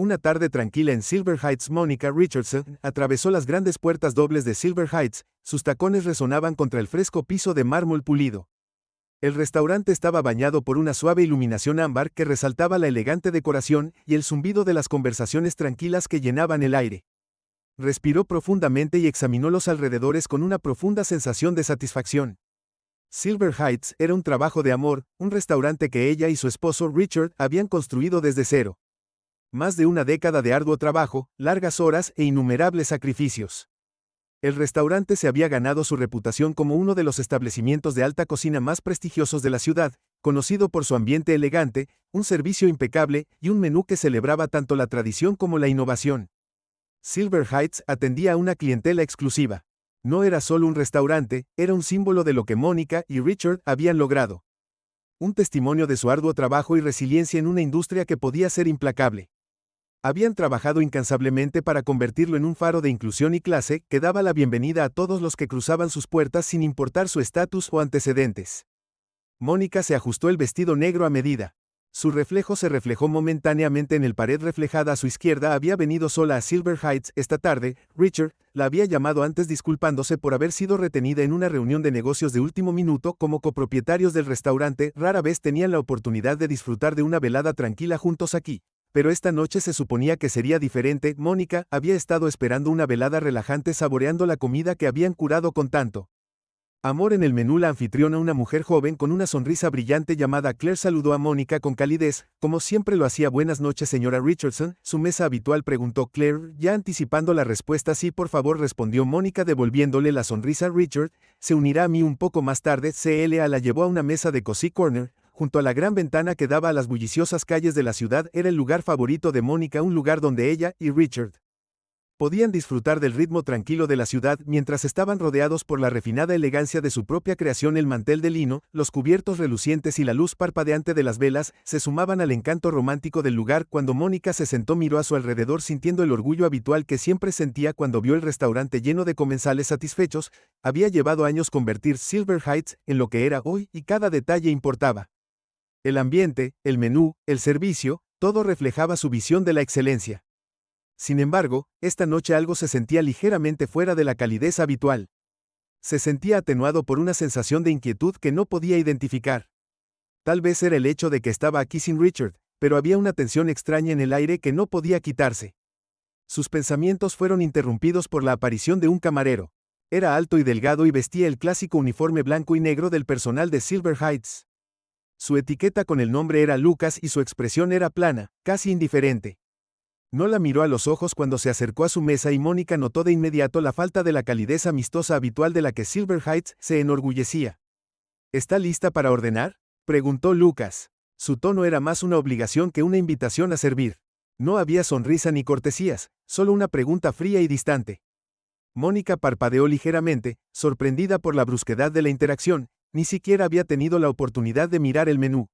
Una tarde tranquila en Silver Heights, Monica Richardson atravesó las grandes puertas dobles de Silver Heights, sus tacones resonaban contra el fresco piso de mármol pulido. El restaurante estaba bañado por una suave iluminación ámbar que resaltaba la elegante decoración y el zumbido de las conversaciones tranquilas que llenaban el aire. Respiró profundamente y examinó los alrededores con una profunda sensación de satisfacción. Silver Heights era un trabajo de amor, un restaurante que ella y su esposo Richard habían construido desde cero. Más de una década de arduo trabajo, largas horas e innumerables sacrificios. El restaurante se había ganado su reputación como uno de los establecimientos de alta cocina más prestigiosos de la ciudad, conocido por su ambiente elegante, un servicio impecable y un menú que celebraba tanto la tradición como la innovación. Silver Heights atendía a una clientela exclusiva. No era solo un restaurante, era un símbolo de lo que Monica y Richard habían logrado. Un testimonio de su arduo trabajo y resiliencia en una industria que podía ser implacable. Habían trabajado incansablemente para convertirlo en un faro de inclusión y clase que daba la bienvenida a todos los que cruzaban sus puertas sin importar su estatus o antecedentes. Mónica se ajustó el vestido negro a medida. Su reflejo se reflejó momentáneamente en el pared reflejada a su izquierda. Había venido sola a Silver Heights esta tarde. Richard la había llamado antes disculpándose por haber sido retenida en una reunión de negocios de último minuto. Como copropietarios del restaurante, rara vez tenían la oportunidad de disfrutar de una velada tranquila juntos aquí. Pero esta noche se suponía que sería diferente. Mónica había estado esperando una velada relajante saboreando la comida que habían curado con tanto amor en el menú. La anfitriona, una mujer joven con una sonrisa brillante llamada Claire, saludó a Mónica con calidez, como siempre lo hacía. Buenas noches, señora Richardson, su mesa habitual, preguntó Claire, ya anticipando la respuesta. Sí, por favor, respondió Mónica devolviéndole la sonrisa. Richard se unirá a mí un poco más tarde. CLA la llevó a una mesa de Cozy Corner, junto a la gran ventana que daba a las bulliciosas calles de la ciudad. Era el lugar favorito de Mónica, un lugar donde ella y Richard podían disfrutar del ritmo tranquilo de la ciudad mientras estaban rodeados por la refinada elegancia de su propia creación. El mantel de lino, los cubiertos relucientes y la luz parpadeante de las velas se sumaban al encanto romántico del lugar. Cuando Mónica se sentó, miró a su alrededor sintiendo el orgullo habitual que siempre sentía cuando vio el restaurante lleno de comensales satisfechos. Había llevado años convertir Silver Heights en lo que era hoy y cada detalle importaba. El ambiente, el menú, el servicio, todo reflejaba su visión de la excelencia. Sin embargo, esta noche algo se sentía ligeramente fuera de la calidez habitual. Se sentía atenuado por una sensación de inquietud que no podía identificar. Tal vez era el hecho de que estaba aquí sin Richard, pero había una tensión extraña en el aire que no podía quitarse. Sus pensamientos fueron interrumpidos por la aparición de un camarero. Era alto y delgado y vestía el clásico uniforme blanco y negro del personal de Silver Heights. Su etiqueta con el nombre era Lucas y su expresión era plana, casi indiferente. No la miró a los ojos cuando se acercó a su mesa y Mónica notó de inmediato la falta de la calidez amistosa habitual de la que Silver Heights se enorgullecía. ¿Está lista para ordenar?, preguntó Lucas. Su tono era más una obligación que una invitación a servir. No había sonrisa ni cortesías, solo una pregunta fría y distante. Mónica parpadeó ligeramente, sorprendida por la brusquedad de la interacción. Ni siquiera había tenido la oportunidad de mirar el menú.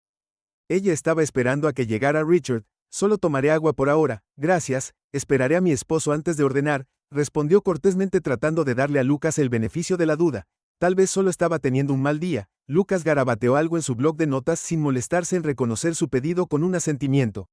Ella estaba esperando a que llegara Richard. Solo tomaré agua por ahora, gracias, esperaré a mi esposo antes de ordenar, respondió cortésmente tratando de darle a Lucas el beneficio de la duda. Tal vez solo estaba teniendo un mal día. Lucas garabateó algo en su bloc de notas sin molestarse en reconocer su pedido con un asentimiento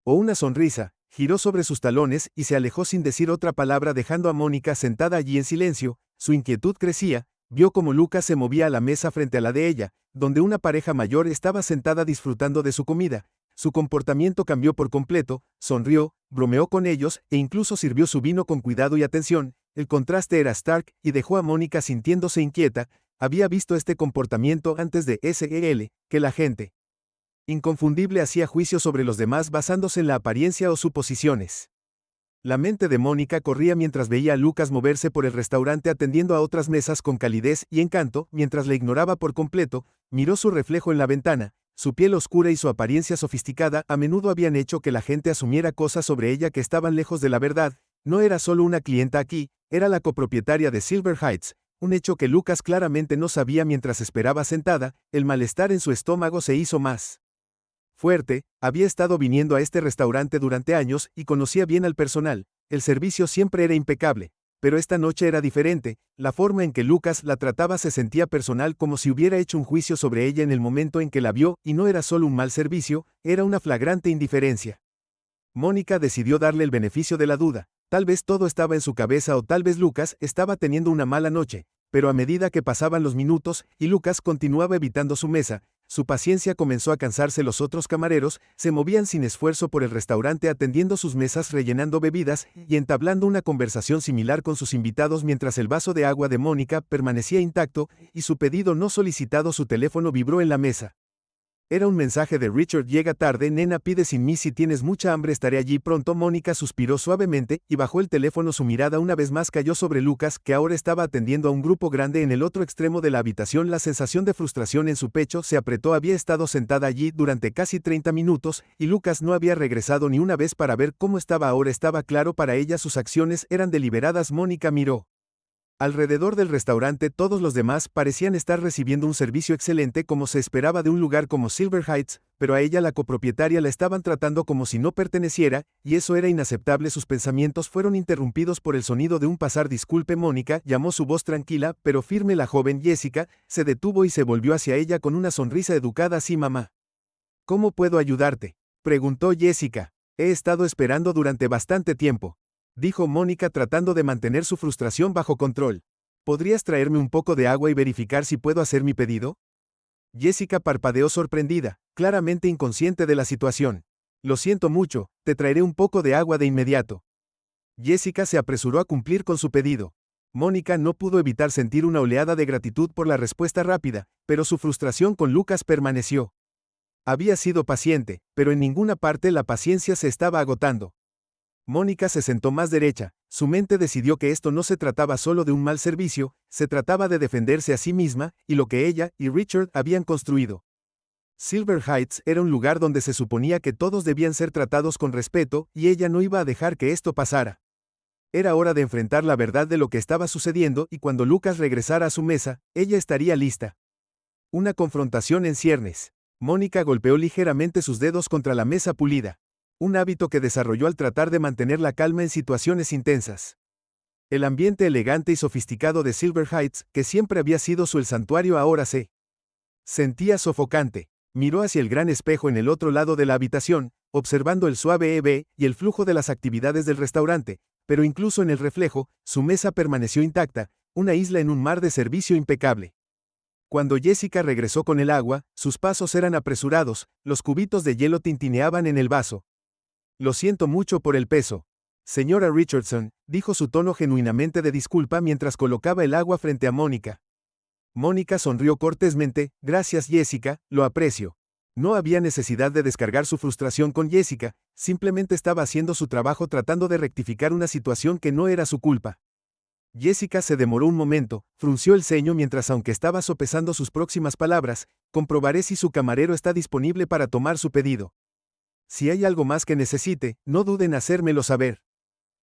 o una sonrisa. Giró sobre sus talones y se alejó sin decir otra palabra, dejando a Mónica sentada allí en silencio. Su inquietud crecía. Vio cómo Lucas se movía a la mesa frente a la de ella, donde una pareja mayor estaba sentada disfrutando de su comida. Su comportamiento cambió por completo, sonrió, bromeó con ellos e incluso sirvió su vino con cuidado y atención. El contraste era stark y dejó a Mónica sintiéndose inquieta. Había visto este comportamiento antes de SL, que la gente inconfundible hacía juicio sobre los demás basándose en la apariencia o suposiciones. La mente de Mónica corría mientras veía a Lucas moverse por el restaurante atendiendo a otras mesas con calidez y encanto. Mientras le ignoraba por completo, miró su reflejo en la ventana. Su piel oscura y su apariencia sofisticada a menudo habían hecho que la gente asumiera cosas sobre ella que estaban lejos de la verdad. No era solo una clienta aquí, era la copropietaria de Silver Heights, un hecho que Lucas claramente no sabía. Mientras esperaba sentada, el malestar en su estómago se hizo más fuerte. Había estado viniendo a este restaurante durante años y conocía bien al personal. El servicio siempre era impecable. Pero esta noche era diferente. La forma en que Lucas la trataba se sentía personal, como si hubiera hecho un juicio sobre ella en el momento en que la vio, y no era solo un mal servicio, era una flagrante indiferencia. Mónica decidió darle el beneficio de la duda. Tal vez todo estaba en su cabeza o tal vez Lucas estaba teniendo una mala noche, pero a medida que pasaban los minutos y Lucas continuaba evitando su mesa, su paciencia comenzó a cansarse. Los otros camareros se movían sin esfuerzo por el restaurante atendiendo sus mesas, rellenando bebidas y entablando una conversación similar con sus invitados mientras el vaso de agua de Mónica permanecía intacto y su pedido no solicitado. Su teléfono vibró en la mesa. Era un mensaje de Richard: llega tarde, nena, pide sin mí, si tienes mucha hambre estaré allí pronto. Mónica suspiró suavemente y bajó el teléfono. Su mirada una vez más cayó sobre Lucas, que ahora estaba atendiendo a un grupo grande en el otro extremo de la habitación. La sensación de frustración en su pecho se apretó. Había estado sentada allí durante casi 30 minutos, y Lucas no había regresado ni una vez para ver cómo estaba. Ahora estaba claro para ella: sus acciones eran deliberadas. Mónica miró alrededor del restaurante. Todos los demás parecían estar recibiendo un servicio excelente como se esperaba de un lugar como Silver Heights, pero a ella, la copropietaria, la estaban tratando como si no perteneciera, y eso era inaceptable. Sus pensamientos fueron interrumpidos por el sonido de un pasar. Disculpe, Mónica, llamó su voz tranquila pero firme. La joven Jessica se detuvo y se volvió hacia ella con una sonrisa educada. Sí, mamá. ¿Cómo puedo ayudarte?, preguntó Jessica. He estado esperando durante bastante tiempo, dijo Mónica, tratando de mantener su frustración bajo control. ¿Podrías traerme un poco de agua y verificar si puedo hacer mi pedido? Jessica parpadeó sorprendida, claramente inconsciente de la situación. Lo siento mucho, te traeré un poco de agua de inmediato. Jessica se apresuró a cumplir con su pedido. Mónica no pudo evitar sentir una oleada de gratitud por la respuesta rápida, pero su frustración con Lucas permaneció. Había sido paciente, pero en ninguna parte la paciencia se estaba agotando. Mónica se sentó más derecha. Su mente decidió que esto no se trataba solo de un mal servicio, se trataba de defenderse a sí misma y lo que ella y Richard habían construido. Silver Heights era un lugar donde se suponía que todos debían ser tratados con respeto, y ella no iba a dejar que esto pasara. Era hora de enfrentar la verdad de lo que estaba sucediendo, y cuando Lucas regresara a su mesa, ella estaría lista. Una confrontación en ciernes. Mónica golpeó ligeramente sus dedos contra la mesa pulida. Un hábito que desarrolló al tratar de mantener la calma en situaciones intensas. El ambiente elegante y sofisticado de Silver Heights, que siempre había sido el santuario, ahora se sentía sofocante. Miró hacia el gran espejo en el otro lado de la habitación, observando el suave EB y el flujo de las actividades del restaurante, pero incluso en el reflejo, su mesa permaneció intacta, una isla en un mar de servicio impecable. Cuando Jessica regresó con el agua, sus pasos eran apresurados, los cubitos de hielo tintineaban en el vaso. Lo siento mucho por el peso, señora Richardson, dijo su tono genuinamente de disculpa mientras colocaba el agua frente a Mónica. Mónica sonrió cortésmente. Gracias, Jessica, lo aprecio. No había necesidad de descargar su frustración con Jessica, simplemente estaba haciendo su trabajo tratando de rectificar una situación que no era su culpa. Jessica se demoró un momento, frunció el ceño mientras, aunque estaba sopesando sus próximas palabras, comprobaré si su camarero está disponible para tomar su pedido. Si hay algo más que necesite, no dude en hacérmelo saber.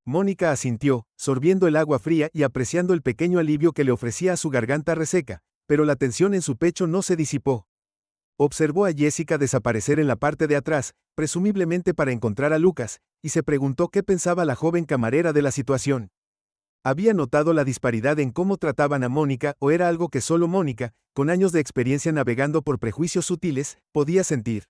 Mónica asintió, sorbiendo el agua fría y apreciando el pequeño alivio que le ofrecía a su garganta reseca, pero la tensión en su pecho no se disipó. Observó a Jessica desaparecer en la parte de atrás, presumiblemente para encontrar a Lucas, y se preguntó qué pensaba la joven camarera de la situación. Había notado la disparidad en cómo trataban a Mónica, o era algo que solo Mónica, con años de experiencia navegando por prejuicios sutiles, podía sentir.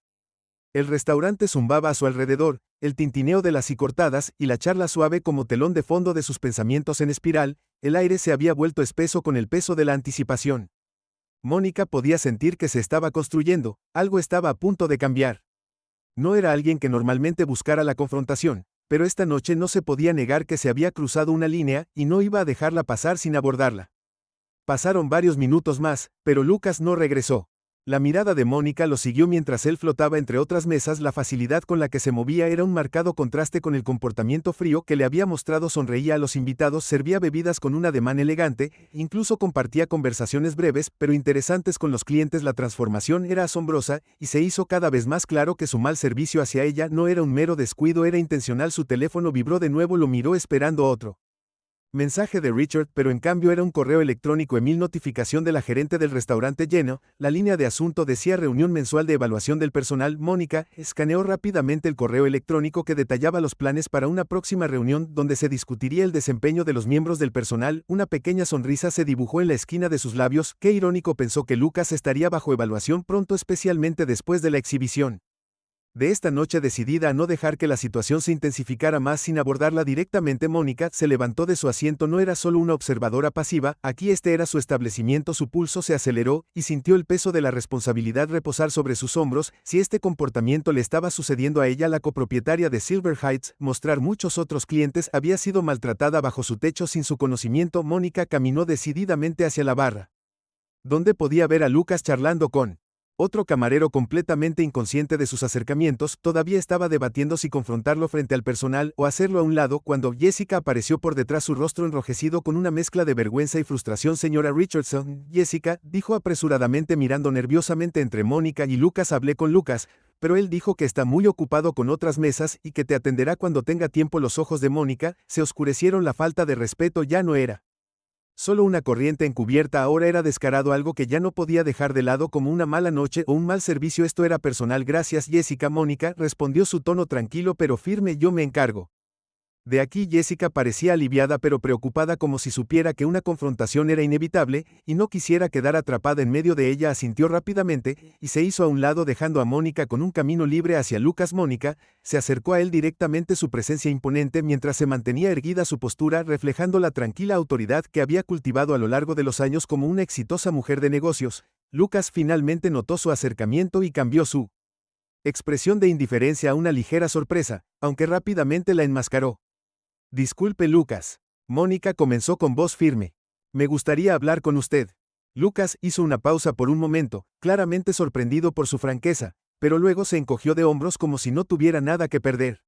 El restaurante zumbaba a su alrededor, el tintineo de las cortadas y la charla suave como telón de fondo de sus pensamientos en espiral. El aire se había vuelto espeso con el peso de la anticipación. Mónica podía sentir que se estaba construyendo, algo estaba a punto de cambiar. No era alguien que normalmente buscara la confrontación, pero esta noche no se podía negar que se había cruzado una línea y no iba a dejarla pasar sin abordarla. Pasaron varios minutos más, pero Lucas no regresó. La mirada de Mónica lo siguió mientras él flotaba entre otras mesas. La facilidad con la que se movía era un marcado contraste con el comportamiento frío que le había mostrado. Sonreía a los invitados, servía bebidas con un ademán elegante, incluso compartía conversaciones breves pero interesantes con los clientes. La transformación era asombrosa, y se hizo cada vez más claro que su mal servicio hacia ella no era un mero descuido, era intencional. Su teléfono vibró de nuevo, lo miró esperando otro mensaje de Richard, pero en cambio era un correo electrónico. Email, notificación de la gerente del restaurante lleno. La línea de asunto decía reunión mensual de evaluación del personal. Mónica escaneó rápidamente el correo electrónico que detallaba los planes para una próxima reunión donde se discutiría el desempeño de los miembros del personal. Una pequeña sonrisa se dibujó en la esquina de sus labios. Qué irónico, pensó, que Lucas estaría bajo evaluación pronto, especialmente después de la exhibición De esta noche decidida a no dejar que la situación se intensificara más sin abordarla directamente, Mónica se levantó de su asiento. No era solo una observadora pasiva, aquí este era su establecimiento. Su pulso se aceleró y sintió el peso de la responsabilidad reposar sobre sus hombros. Si este comportamiento le estaba sucediendo a ella, la copropietaria de Silver Heights, mostrar muchos otros clientes, había sido maltratada bajo su techo sin su conocimiento. Mónica caminó decididamente hacia la barra, donde podía ver a Lucas charlando con otro camarero completamente inconsciente de sus acercamientos. Todavía estaba debatiendo si confrontarlo frente al personal o hacerlo a un lado cuando Jessica apareció por detrás, su rostro enrojecido con una mezcla de vergüenza y frustración. Señora Richardson, Jessica, dijo apresuradamente mirando nerviosamente entre Mónica y Lucas. Hablé con Lucas, pero él dijo que está muy ocupado con otras mesas y que te atenderá cuando tenga tiempo. Los ojos de Mónica se oscurecieron. La falta de respeto ya no era solo una corriente encubierta, ahora era descarado, algo que ya no podía dejar de lado como una mala noche o un mal servicio. Esto era personal. Gracias, Jessica. Mónica respondió, su tono tranquilo pero firme. Yo me encargo de aquí. Jessica parecía aliviada pero preocupada, como si supiera que una confrontación era inevitable y no quisiera quedar atrapada en medio de ella. Asintió rápidamente y se hizo a un lado, dejando a Mónica con un camino libre hacia Lucas. Mónica se acercó a él directamente, su presencia imponente mientras se mantenía erguida, su postura reflejando la tranquila autoridad que había cultivado a lo largo de los años como una exitosa mujer de negocios. Lucas finalmente notó su acercamiento y cambió su expresión de indiferencia a una ligera sorpresa, aunque rápidamente la enmascaró. Disculpe, Lucas. Mónica comenzó con voz firme. Me gustaría hablar con usted. Lucas hizo una pausa por un momento, claramente sorprendido por su franqueza, pero luego se encogió de hombros como si no tuviera nada que perder.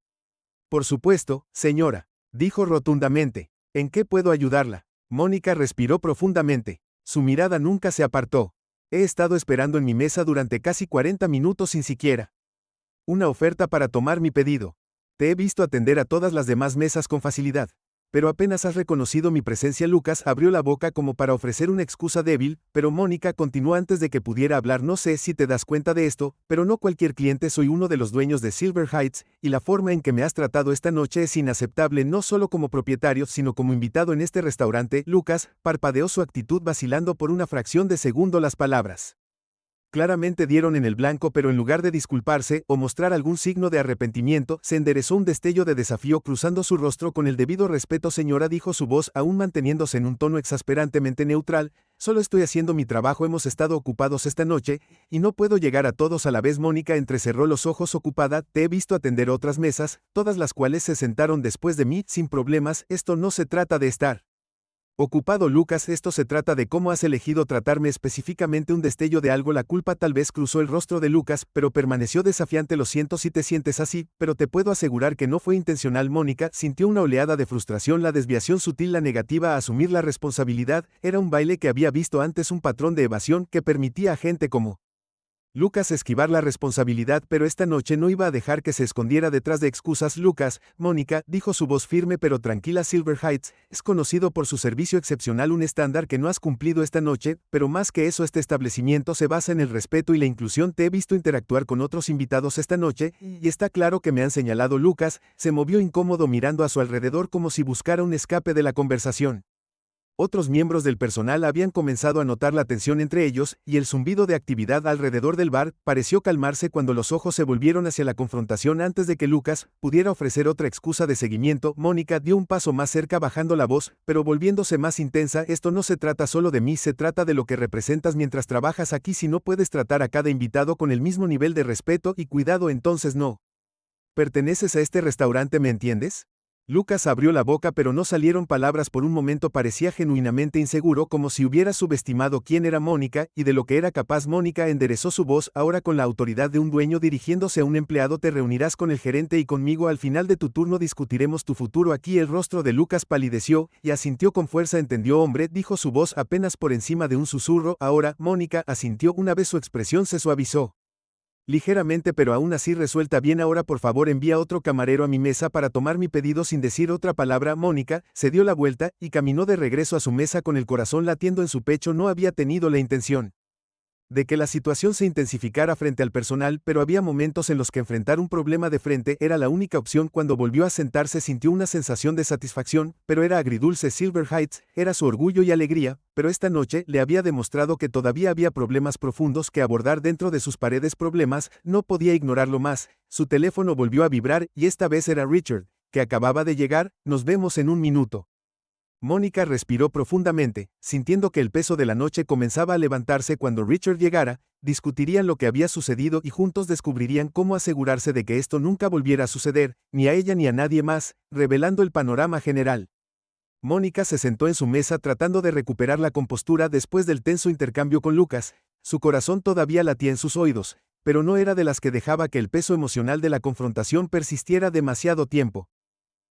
Por supuesto, señora, dijo rotundamente. ¿En qué puedo ayudarla? Mónica respiró profundamente. Su mirada nunca se apartó. He estado esperando en mi mesa durante casi 40 minutos sin siquiera una oferta para tomar mi pedido. Te he visto atender a todas las demás mesas con facilidad, pero apenas has reconocido mi presencia. Lucas abrió la boca como para ofrecer una excusa débil, pero Mónica continuó antes de que pudiera hablar. No sé si te das cuenta de esto, pero no cualquier cliente. Soy uno de los dueños de Silver Heights, y la forma en que me has tratado esta noche es inaceptable, no solo como propietario, sino como invitado en este restaurante. Lucas parpadeó, su actitud vacilando por una fracción de segundo. Las palabras claramente dieron en el blanco, pero en lugar de disculparse o mostrar algún signo de arrepentimiento, se enderezó, un destello de desafío cruzando su rostro. Con el debido respeto, señora, dijo su voz aún manteniéndose en un tono exasperantemente neutral, solo estoy haciendo mi trabajo. Hemos estado ocupados esta noche, y no puedo llegar a todos a la vez. Mónica entrecerró los ojos ocupada. Te he visto atender otras mesas, todas las cuales se sentaron después de mí sin problemas. Esto no se trata de estar ocupado, Lucas, esto se trata de cómo has elegido tratarme específicamente. Un destello de algo, la culpa tal vez, cruzó el rostro de Lucas, pero permaneció desafiante. Lo siento si te sientes así, pero te puedo asegurar que no fue intencional. Mónica sintió una oleada de frustración, la desviación sutil, la negativa a asumir la responsabilidad. Era un baile que había visto antes, un patrón de evasión que permitía a gente como Lucas esquivar la responsabilidad, pero esta noche no iba a dejar que se escondiera detrás de excusas. Lucas, Mónica, dijo su voz firme pero tranquila, Silver Heights es conocido por su servicio excepcional, un estándar que no has cumplido esta noche, pero más que eso, este establecimiento se basa en el respeto y la inclusión. Te he visto interactuar con otros invitados esta noche, y está claro que me han señalado. Lucas se movió incómodo mirando a su alrededor como si buscara un escape de la conversación. Otros miembros del personal habían comenzado a notar la tensión entre ellos, y el zumbido de actividad alrededor del bar pareció calmarse cuando los ojos se volvieron hacia la confrontación. Antes de que Lucas pudiera ofrecer otra excusa de seguimiento, Mónica dio un paso más cerca, bajando la voz, pero volviéndose más intensa. Esto no se trata solo de mí, se trata de lo que representas mientras trabajas aquí. Si no puedes tratar a cada invitado con el mismo nivel de respeto y cuidado, entonces no perteneces a este restaurante, ¿me entiendes? Lucas abrió la boca pero no salieron palabras. Por un momento parecía genuinamente inseguro, como si hubiera subestimado quién era Mónica y de lo que era capaz. Mónica enderezó su voz, ahora con la autoridad de un dueño dirigiéndose a un empleado. Te reunirás con el gerente y conmigo al final de tu turno discutiremos tu futuro aquí. El rostro de Lucas palideció y asintió con fuerza. Entendió, hombre, dijo su voz apenas por encima de un susurro. Ahora, Mónica asintió. Una vez su expresión se suavizó ligeramente, pero aún así resuelta. Bien, ahora por favor envía otro camarero a mi mesa para tomar mi pedido. Sin decir otra palabra, Mónica se dio la vuelta y caminó de regreso a su mesa con el corazón latiendo en su pecho. No había tenido la intención de que la situación se intensificara frente al personal, pero había momentos en los que enfrentar un problema de frente era la única opción. Cuando volvió a sentarse sintió una sensación de satisfacción, pero era agridulce. Silver Heights era su orgullo y alegría, pero esta noche le había demostrado que todavía había problemas profundos que abordar dentro de sus paredes. Problemas, no podía ignorarlo más. Su teléfono volvió a vibrar y esta vez era Richard, que acababa de llegar. Nos vemos en un minuto. Mónica respiró profundamente, sintiendo que el peso de la noche comenzaba a levantarse. Cuando Richard llegara, discutirían lo que había sucedido y juntos descubrirían cómo asegurarse de que esto nunca volviera a suceder, ni a ella ni a nadie más, revelando el panorama general. Mónica se sentó en su mesa tratando de recuperar la compostura después del tenso intercambio con Lucas. Su corazón todavía latía en sus oídos, pero no era de las que dejaba que el peso emocional de la confrontación persistiera demasiado tiempo.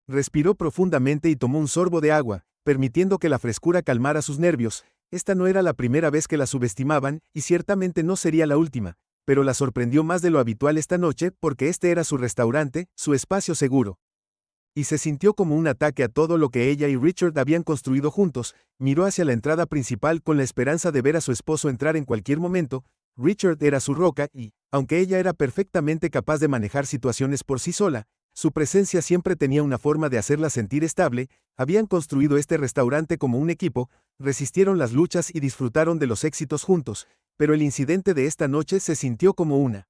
Respiró profundamente y tomó un sorbo de agua, permitiendo que la frescura calmara sus nervios. Esta no era la primera vez que la subestimaban, y ciertamente no sería la última, pero la sorprendió más de lo habitual esta noche porque este era su restaurante, su espacio seguro. Y se sintió como un ataque a todo lo que ella y Richard habían construido juntos. Miró hacia la entrada principal con la esperanza de ver a su esposo entrar en cualquier momento. Richard era su roca y, aunque ella era perfectamente capaz de manejar situaciones por sí sola, su presencia siempre tenía una forma de hacerla sentir estable. Habían construido este restaurante como un equipo, resistieron las luchas y disfrutaron de los éxitos juntos, pero el incidente de esta noche se sintió como una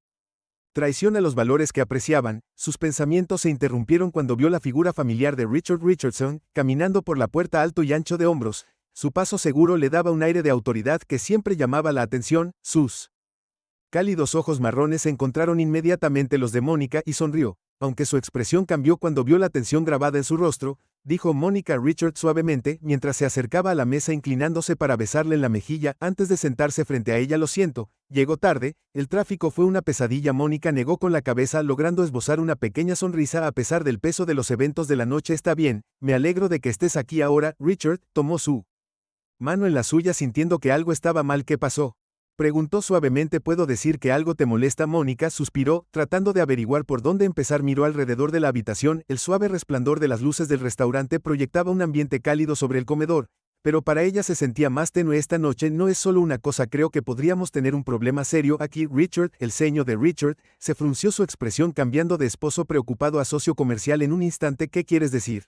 traición a los valores que apreciaban. Sus pensamientos se interrumpieron cuando vio la figura familiar de Richard Richardson, caminando por la puerta alto y ancho de hombros. Su paso seguro le daba un aire de autoridad que siempre llamaba la atención. Sus cálidos ojos marrones encontraron inmediatamente los de Mónica y sonrió. Aunque su expresión cambió cuando vio la tensión grabada en su rostro, dijo Mónica a Richard suavemente mientras se acercaba a la mesa, inclinándose para besarle en la mejilla antes de sentarse frente a ella. Lo siento, llegó tarde, el tráfico fue una pesadilla. Mónica negó con la cabeza, logrando esbozar una pequeña sonrisa a pesar del peso de los eventos de la noche. Está bien, me alegro de que estés aquí ahora. Richard tomó su mano en la suya sintiendo que algo estaba mal. ¿Qué pasó?, preguntó suavemente. ¿Puedo decir que algo te molesta? Mónica suspiró, tratando de averiguar por dónde empezar. Miró alrededor de la habitación. El suave resplandor de las luces del restaurante proyectaba un ambiente cálido sobre el comedor, pero para ella se sentía más tenue esta noche. No es solo una cosa, creo que podríamos tener un problema serio aquí. Richard, el ceño de Richard se frunció, su expresión cambiando de esposo preocupado a socio comercial en un instante. ¿Qué quieres decir?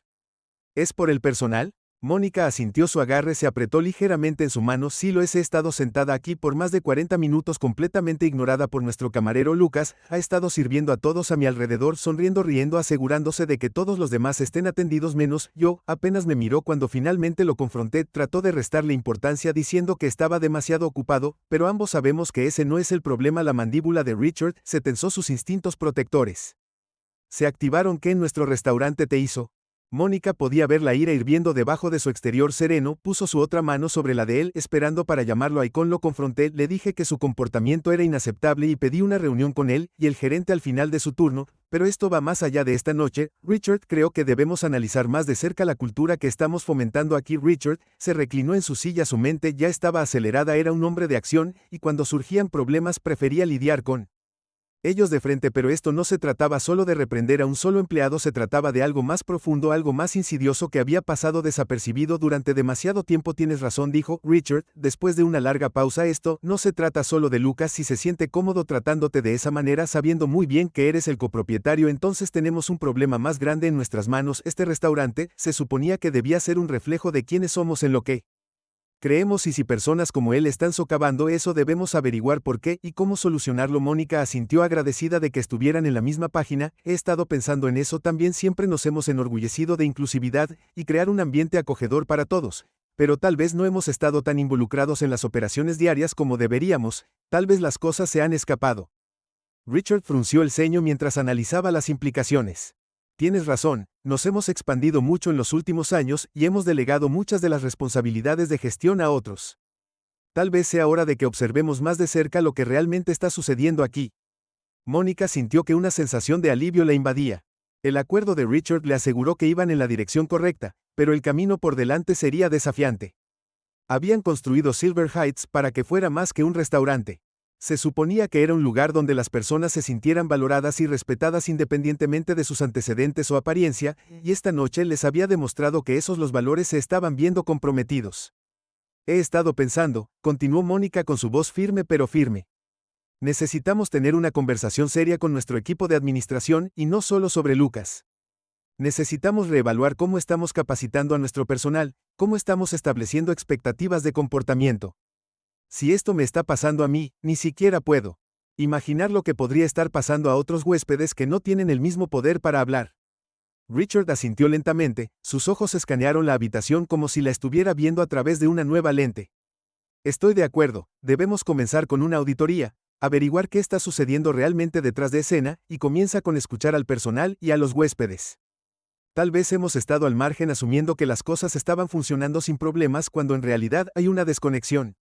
¿Es por el personal? Mónica asintió. Su agarre se apretó ligeramente en su mano. Sí lo es, he estado sentada aquí por más de 40 minutos completamente ignorada por nuestro camarero Lucas. Ha estado sirviendo a todos a mi alrededor, sonriendo, riendo, asegurándose de que todos los demás estén atendidos menos yo. Apenas me miró cuando finalmente lo confronté. Trató de restarle importancia diciendo que estaba demasiado ocupado, pero ambos sabemos que ese no es el problema. La mandíbula de Richard se tensó, sus instintos protectores se activaron. ¿Qué en nuestro restaurante te hizo? Mónica podía ver la ira hirviendo debajo de su exterior sereno. Puso su otra mano sobre la de él, esperando para llamarlo a Icon. Lo confronté, le dije que su comportamiento era inaceptable y pedí una reunión con él y el gerente al final de su turno, pero esto va más allá de esta noche. Richard, creo que debemos analizar más de cerca la cultura que estamos fomentando aquí. Richard se reclinó en su silla, su mente ya estaba acelerada. Era un hombre de acción y cuando surgían problemas prefería lidiar con ellos de frente, pero esto no se trataba solo de reprender a un solo empleado, se trataba de algo más profundo, algo más insidioso que había pasado desapercibido durante demasiado tiempo. Tienes razón, dijo Richard, después de una larga pausa. Esto no se trata solo de Lucas. Si se siente cómodo tratándote de esa manera, sabiendo muy bien que eres el copropietario, entonces tenemos un problema más grande en nuestras manos. Este restaurante se suponía que debía ser un reflejo de quiénes somos, en lo que creemos, y si personas como él están socavando eso, debemos averiguar por qué y cómo solucionarlo. Mónica asintió, agradecida de que estuvieran en la misma página. He estado pensando en eso también. Siempre nos hemos enorgullecido de inclusividad y crear un ambiente acogedor para todos, pero tal vez no hemos estado tan involucrados en las operaciones diarias como deberíamos. Tal vez las cosas se han escapado. Richard frunció el ceño mientras analizaba las implicaciones. Tienes razón, nos hemos expandido mucho en los últimos años y hemos delegado muchas de las responsabilidades de gestión a otros. Tal vez sea hora de que observemos más de cerca lo que realmente está sucediendo aquí. Mónica sintió que una sensación de alivio la invadía. El acuerdo de Richard le aseguró que iban en la dirección correcta, pero el camino por delante sería desafiante. Habían construido Silver Heights para que fuera más que un restaurante. Se suponía que era un lugar donde las personas se sintieran valoradas y respetadas independientemente de sus antecedentes o apariencia, y esta noche les había demostrado que los valores se estaban viendo comprometidos. He estado pensando, continuó Mónica con su voz firme pero firme. Necesitamos tener una conversación seria con nuestro equipo de administración y no solo sobre Lucas. Necesitamos reevaluar cómo estamos capacitando a nuestro personal, cómo estamos estableciendo expectativas de comportamiento. Si esto me está pasando a mí, ni siquiera puedo imaginar lo que podría estar pasando a otros huéspedes que no tienen el mismo poder para hablar. Richard asintió lentamente, sus ojos escanearon la habitación como si la estuviera viendo a través de una nueva lente. Estoy de acuerdo, debemos comenzar con una auditoría, averiguar qué está sucediendo realmente detrás de escena, y comienza con escuchar al personal y a los huéspedes. Tal vez hemos estado al margen asumiendo que las cosas estaban funcionando sin problemas cuando en realidad hay una desconexión.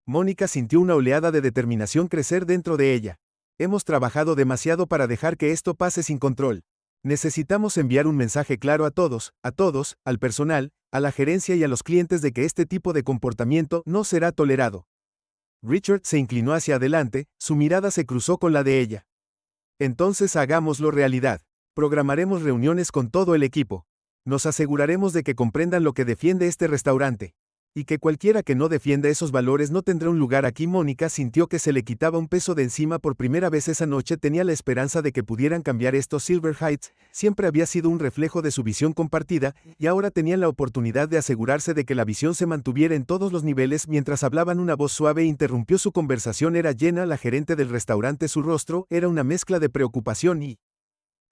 Mónica sintió una oleada de determinación crecer dentro de ella. Hemos trabajado demasiado para dejar que esto pase sin control. Necesitamos enviar un mensaje claro a todos, al personal, a la gerencia y a los clientes de que este tipo de comportamiento no será tolerado. Richard se inclinó hacia adelante, su mirada se cruzó con la de ella. Entonces hagámoslo realidad. Programaremos reuniones con todo el equipo. Nos aseguraremos de que comprendan lo que defiende este restaurante. Y que cualquiera que no defienda esos valores no tendrá un lugar aquí. Mónica sintió que se le quitaba un peso de encima por primera vez esa noche. Tenía la esperanza de que pudieran cambiar esto. Silver Heights siempre había sido un reflejo de su visión compartida, y ahora tenían la oportunidad de asegurarse de que la visión se mantuviera en todos los niveles. Mientras hablaban, una voz suave interrumpió su conversación. Era Jenna, la gerente del restaurante. Su rostro era una mezcla de preocupación y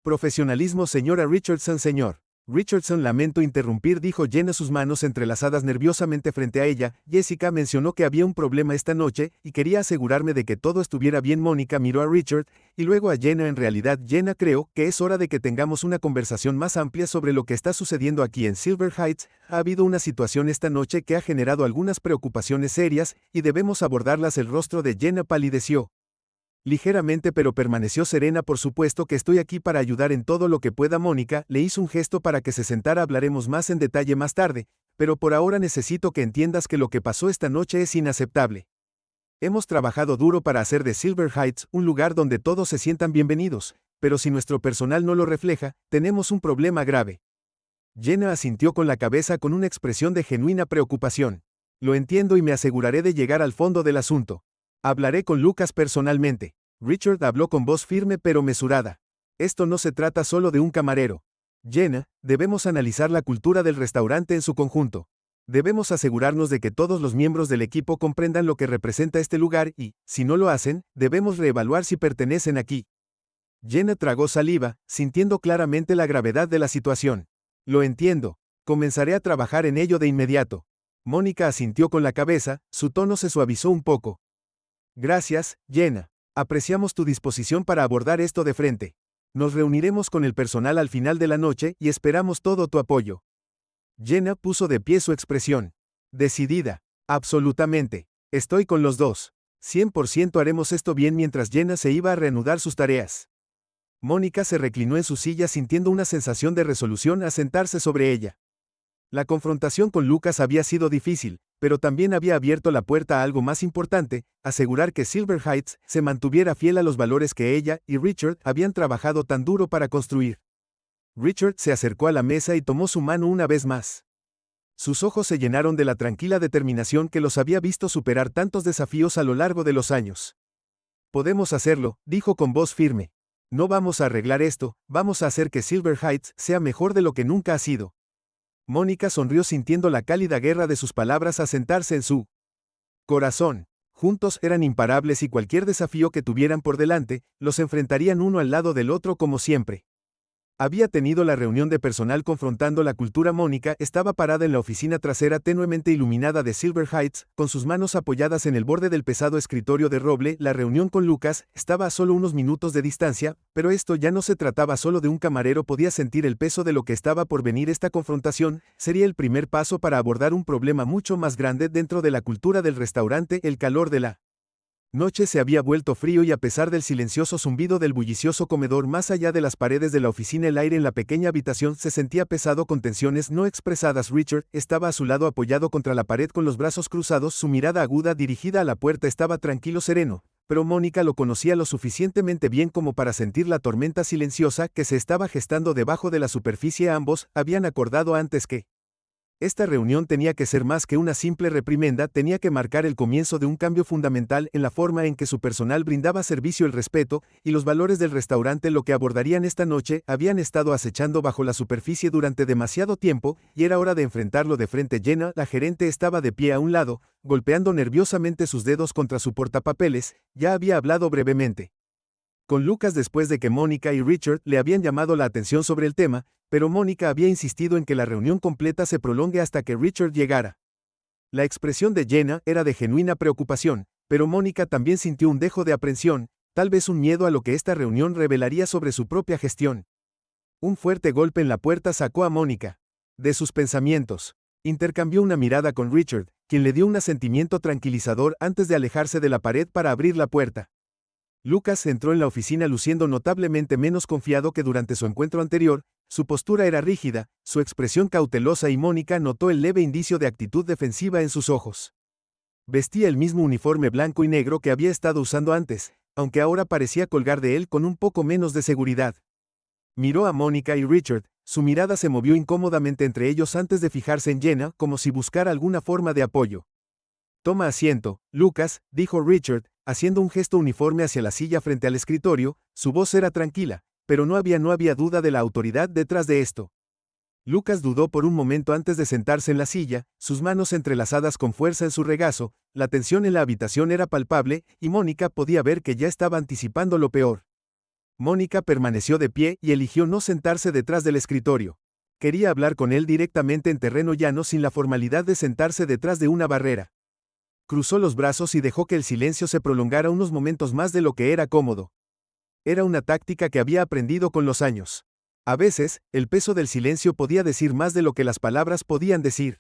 profesionalismo. Señora Richardson, señor Richardson, lamento interrumpir, dijo Jenna, sus manos entrelazadas nerviosamente frente a ella. Jessica mencionó que había un problema esta noche, y quería asegurarme de que todo estuviera bien. Mónica miró a Richard, y luego a Jenna. En realidad, Jenna, creo que es hora de que tengamos una conversación más amplia sobre lo que está sucediendo aquí en Silver Heights. Ha habido una situación esta noche que ha generado algunas preocupaciones serias, y debemos abordarlas. El rostro de Jenna palideció ligeramente, pero permaneció serena. Por supuesto que estoy aquí para ayudar en todo lo que pueda. Mónica le hizo un gesto para que se sentara. Hablaremos más en detalle más tarde, pero por ahora necesito que entiendas que lo que pasó esta noche es inaceptable. Hemos trabajado duro para hacer de Silver Heights un lugar donde todos se sientan bienvenidos, pero si nuestro personal no lo refleja, tenemos un problema grave. Jenna asintió con la cabeza con una expresión de genuina preocupación. Lo entiendo y me aseguraré de llegar al fondo del asunto. Hablaré con Lucas personalmente. Richard habló con voz firme pero mesurada. Esto no se trata solo de un camarero. Jenna, debemos analizar la cultura del restaurante en su conjunto. Debemos asegurarnos de que todos los miembros del equipo comprendan lo que representa este lugar y, si no lo hacen, debemos reevaluar si pertenecen aquí. Jenna tragó saliva, sintiendo claramente la gravedad de la situación. Lo entiendo. Comenzaré a trabajar en ello de inmediato. Mónica asintió con la cabeza, su tono se suavizó un poco. Gracias, Jenna. Apreciamos tu disposición para abordar esto de frente. Nos reuniremos con el personal al final de la noche y esperamos todo tu apoyo. Jenna puso de pie su expresión. Decidida. Absolutamente. Estoy con los dos. 100% haremos esto bien. Mientras Jenna se iba a reanudar sus tareas, Mónica se reclinó en su silla sintiendo una sensación de resolución a sentarse sobre ella. La confrontación con Lucas había sido difícil, pero también había abierto la puerta a algo más importante: asegurar que Silver Heights se mantuviera fiel a los valores que ella y Richard habían trabajado tan duro para construir. Richard se acercó a la mesa y tomó su mano una vez más. Sus ojos se llenaron de la tranquila determinación que los había visto superar tantos desafíos a lo largo de los años. Podemos hacerlo, dijo con voz firme. No vamos a arreglar esto, vamos a hacer que Silver Heights sea mejor de lo que nunca ha sido. Mónica sonrió sintiendo la cálida guerra de sus palabras asentarse en su corazón. Juntos eran imparables y cualquier desafío que tuvieran por delante, los enfrentarían uno al lado del otro como siempre. Había tenido la reunión de personal confrontando la cultura. Mónica estaba parada en la oficina trasera tenuemente iluminada de Silver Heights, con sus manos apoyadas en el borde del pesado escritorio de roble. La reunión con Lucas estaba a solo unos minutos de distancia, pero esto ya no se trataba solo de un camarero. Podía sentir el peso de lo que estaba por venir. Esta confrontación sería el primer paso para abordar un problema mucho más grande dentro de la cultura del restaurante. El calor de la noche se había vuelto frío, y a pesar del silencioso zumbido del bullicioso comedor más allá de las paredes de la oficina, el aire en la pequeña habitación se sentía pesado con tensiones no expresadas. Richard estaba a su lado apoyado contra la pared con los brazos cruzados, su mirada aguda dirigida a la puerta. Estaba tranquilo, sereno, pero Mónica lo conocía lo suficientemente bien como para sentir la tormenta silenciosa que se estaba gestando debajo de la superficie. Ambos habían acordado antes que Esta reunión tenía que ser más que una simple reprimenda, tenía que marcar el comienzo de un cambio fundamental en la forma en que su personal brindaba servicio. El respeto y los valores del restaurante, lo que abordarían esta noche, habían estado acechando bajo la superficie durante demasiado tiempo, y era hora de enfrentarlo de frente. Jenna, la gerente, estaba de pie a un lado, golpeando nerviosamente sus dedos contra su portapapeles. Ya había hablado brevemente con Lucas después de que Mónica y Richard le habían llamado la atención sobre el tema, pero Mónica había insistido en que la reunión completa se prolongue hasta que Richard llegara. La expresión de Jenna era de genuina preocupación, pero Mónica también sintió un dejo de aprensión, tal vez un miedo a lo que esta reunión revelaría sobre su propia gestión. Un fuerte golpe en la puerta sacó a Mónica de sus pensamientos. Intercambió una mirada con Richard, quien le dio un asentimiento tranquilizador antes de alejarse de la pared para abrir la puerta. Lucas entró en la oficina luciendo notablemente menos confiado que durante su encuentro anterior. Su postura era rígida, su expresión cautelosa, y Mónica notó el leve indicio de actitud defensiva en sus ojos. Vestía el mismo uniforme blanco y negro que había estado usando antes, aunque ahora parecía colgar de él con un poco menos de seguridad. Miró a Mónica y Richard, su mirada se movió incómodamente entre ellos antes de fijarse en Jenna, como si buscara alguna forma de apoyo. «Toma asiento, Lucas», dijo Richard, haciendo un gesto uniforme hacia la silla frente al escritorio. Su voz era tranquila, pero no había duda de la autoridad detrás de esto. Lucas dudó por un momento antes de sentarse en la silla, sus manos entrelazadas con fuerza en su regazo. La tensión en la habitación era palpable, y Mónica podía ver que ya estaba anticipando lo peor. Mónica permaneció de pie y eligió no sentarse detrás del escritorio. Quería hablar con él directamente en terreno llano, sin la formalidad de sentarse detrás de una barrera. Cruzó los brazos y dejó que el silencio se prolongara unos momentos más de lo que era cómodo. Era una táctica que había aprendido con los años. A veces, el peso del silencio podía decir más de lo que las palabras podían decir.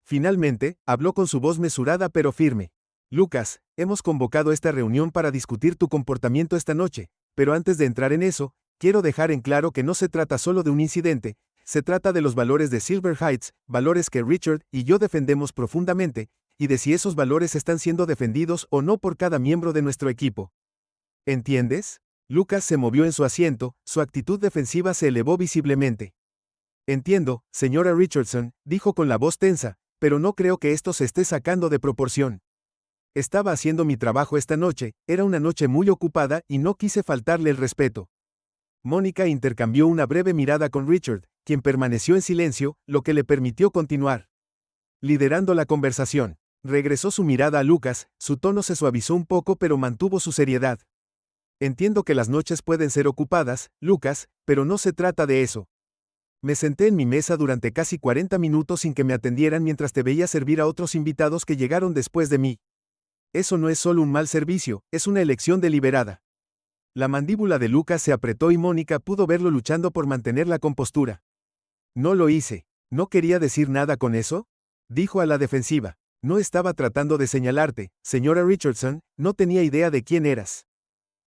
Finalmente, habló con su voz mesurada pero firme. «Lucas, hemos convocado esta reunión para discutir tu comportamiento esta noche, pero antes de entrar en eso, quiero dejar en claro que no se trata solo de un incidente, se trata de los valores de Silver Heights, valores que Richard y yo defendemos profundamente, y de si esos valores están siendo defendidos o no por cada miembro de nuestro equipo. ¿Entiendes?» Lucas se movió en su asiento, su actitud defensiva se elevó visiblemente. «Entiendo, señora Richardson», dijo con la voz tensa, «pero no creo que esto se esté sacando de proporción. Estaba haciendo mi trabajo esta noche, era una noche muy ocupada y no quise faltarle el respeto». Mónica intercambió una breve mirada con Richard, quien permaneció en silencio, lo que le permitió continuar liderando la conversación. Regresó su mirada a Lucas, su tono se suavizó un poco pero mantuvo su seriedad. «Entiendo que las noches pueden ser ocupadas, Lucas, pero no se trata de eso. Me senté en mi mesa durante casi 40 minutos sin que me atendieran mientras te veía servir a otros invitados que llegaron después de mí. Eso no es solo un mal servicio, es una elección deliberada». La mandíbula de Lucas se apretó y Mónica pudo verlo luchando por mantener la compostura. «No lo hice. ¿No quería decir nada con eso?», dijo a la defensiva. «No estaba tratando de señalarte, señora Richardson, no tenía idea de quién eras».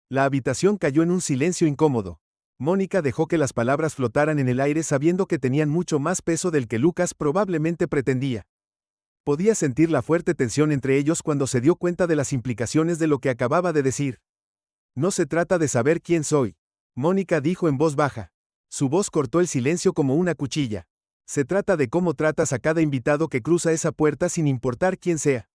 La habitación cayó en un silencio incómodo. Mónica dejó que las palabras flotaran en el aire sabiendo que tenían mucho más peso del que Lucas probablemente pretendía. Podía sentir la fuerte tensión entre ellos cuando se dio cuenta de las implicaciones de lo que acababa de decir. «No se trata de saber quién soy», Mónica dijo en voz baja. Su voz cortó el silencio como una cuchilla. «Se trata de cómo tratas a cada invitado que cruza esa puerta sin importar quién sea».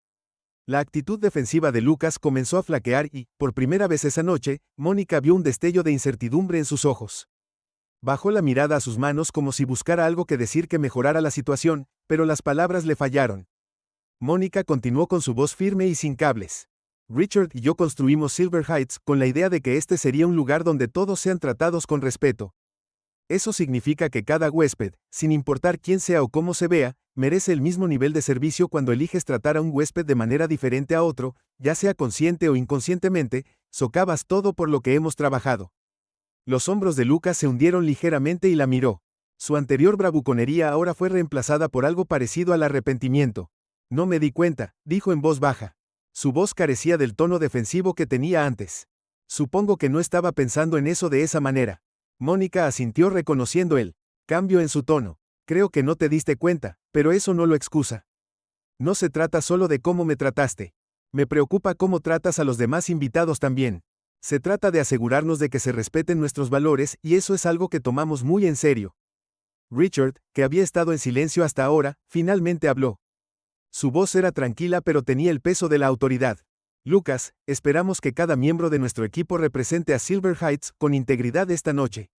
La actitud defensiva de Lucas comenzó a flaquear y, por primera vez esa noche, Mónica vio un destello de incertidumbre en sus ojos. Bajó la mirada a sus manos como si buscara algo que decir que mejorara la situación, pero las palabras le fallaron. Mónica continuó con su voz firme y sin cables. «Richard y yo construimos Silver Heights con la idea de que este sería un lugar donde todos sean tratados con respeto. Eso significa que cada huésped, sin importar quién sea o cómo se vea, merece el mismo nivel de servicio. Cuando eliges tratar a un huésped de manera diferente a otro, ya sea consciente o inconscientemente, socavas todo por lo que hemos trabajado». Los hombros de Lucas se hundieron ligeramente y la miró. Su anterior bravuconería ahora fue reemplazada por algo parecido al arrepentimiento. «No me di cuenta», dijo en voz baja. Su voz carecía del tono defensivo que tenía antes. «Supongo que no estaba pensando en eso de esa manera». Mónica asintió reconociendo el cambio en su tono. «Creo que no te diste cuenta, pero eso no lo excusa. No se trata solo de cómo me trataste. Me preocupa cómo tratas a los demás invitados también. Se trata de asegurarnos de que se respeten nuestros valores y eso es algo que tomamos muy en serio». Richard, que había estado en silencio hasta ahora, finalmente habló. Su voz era tranquila pero tenía el peso de la autoridad. Lucas, esperamos que cada miembro de nuestro equipo represente a Silver Heights con integridad esta noche.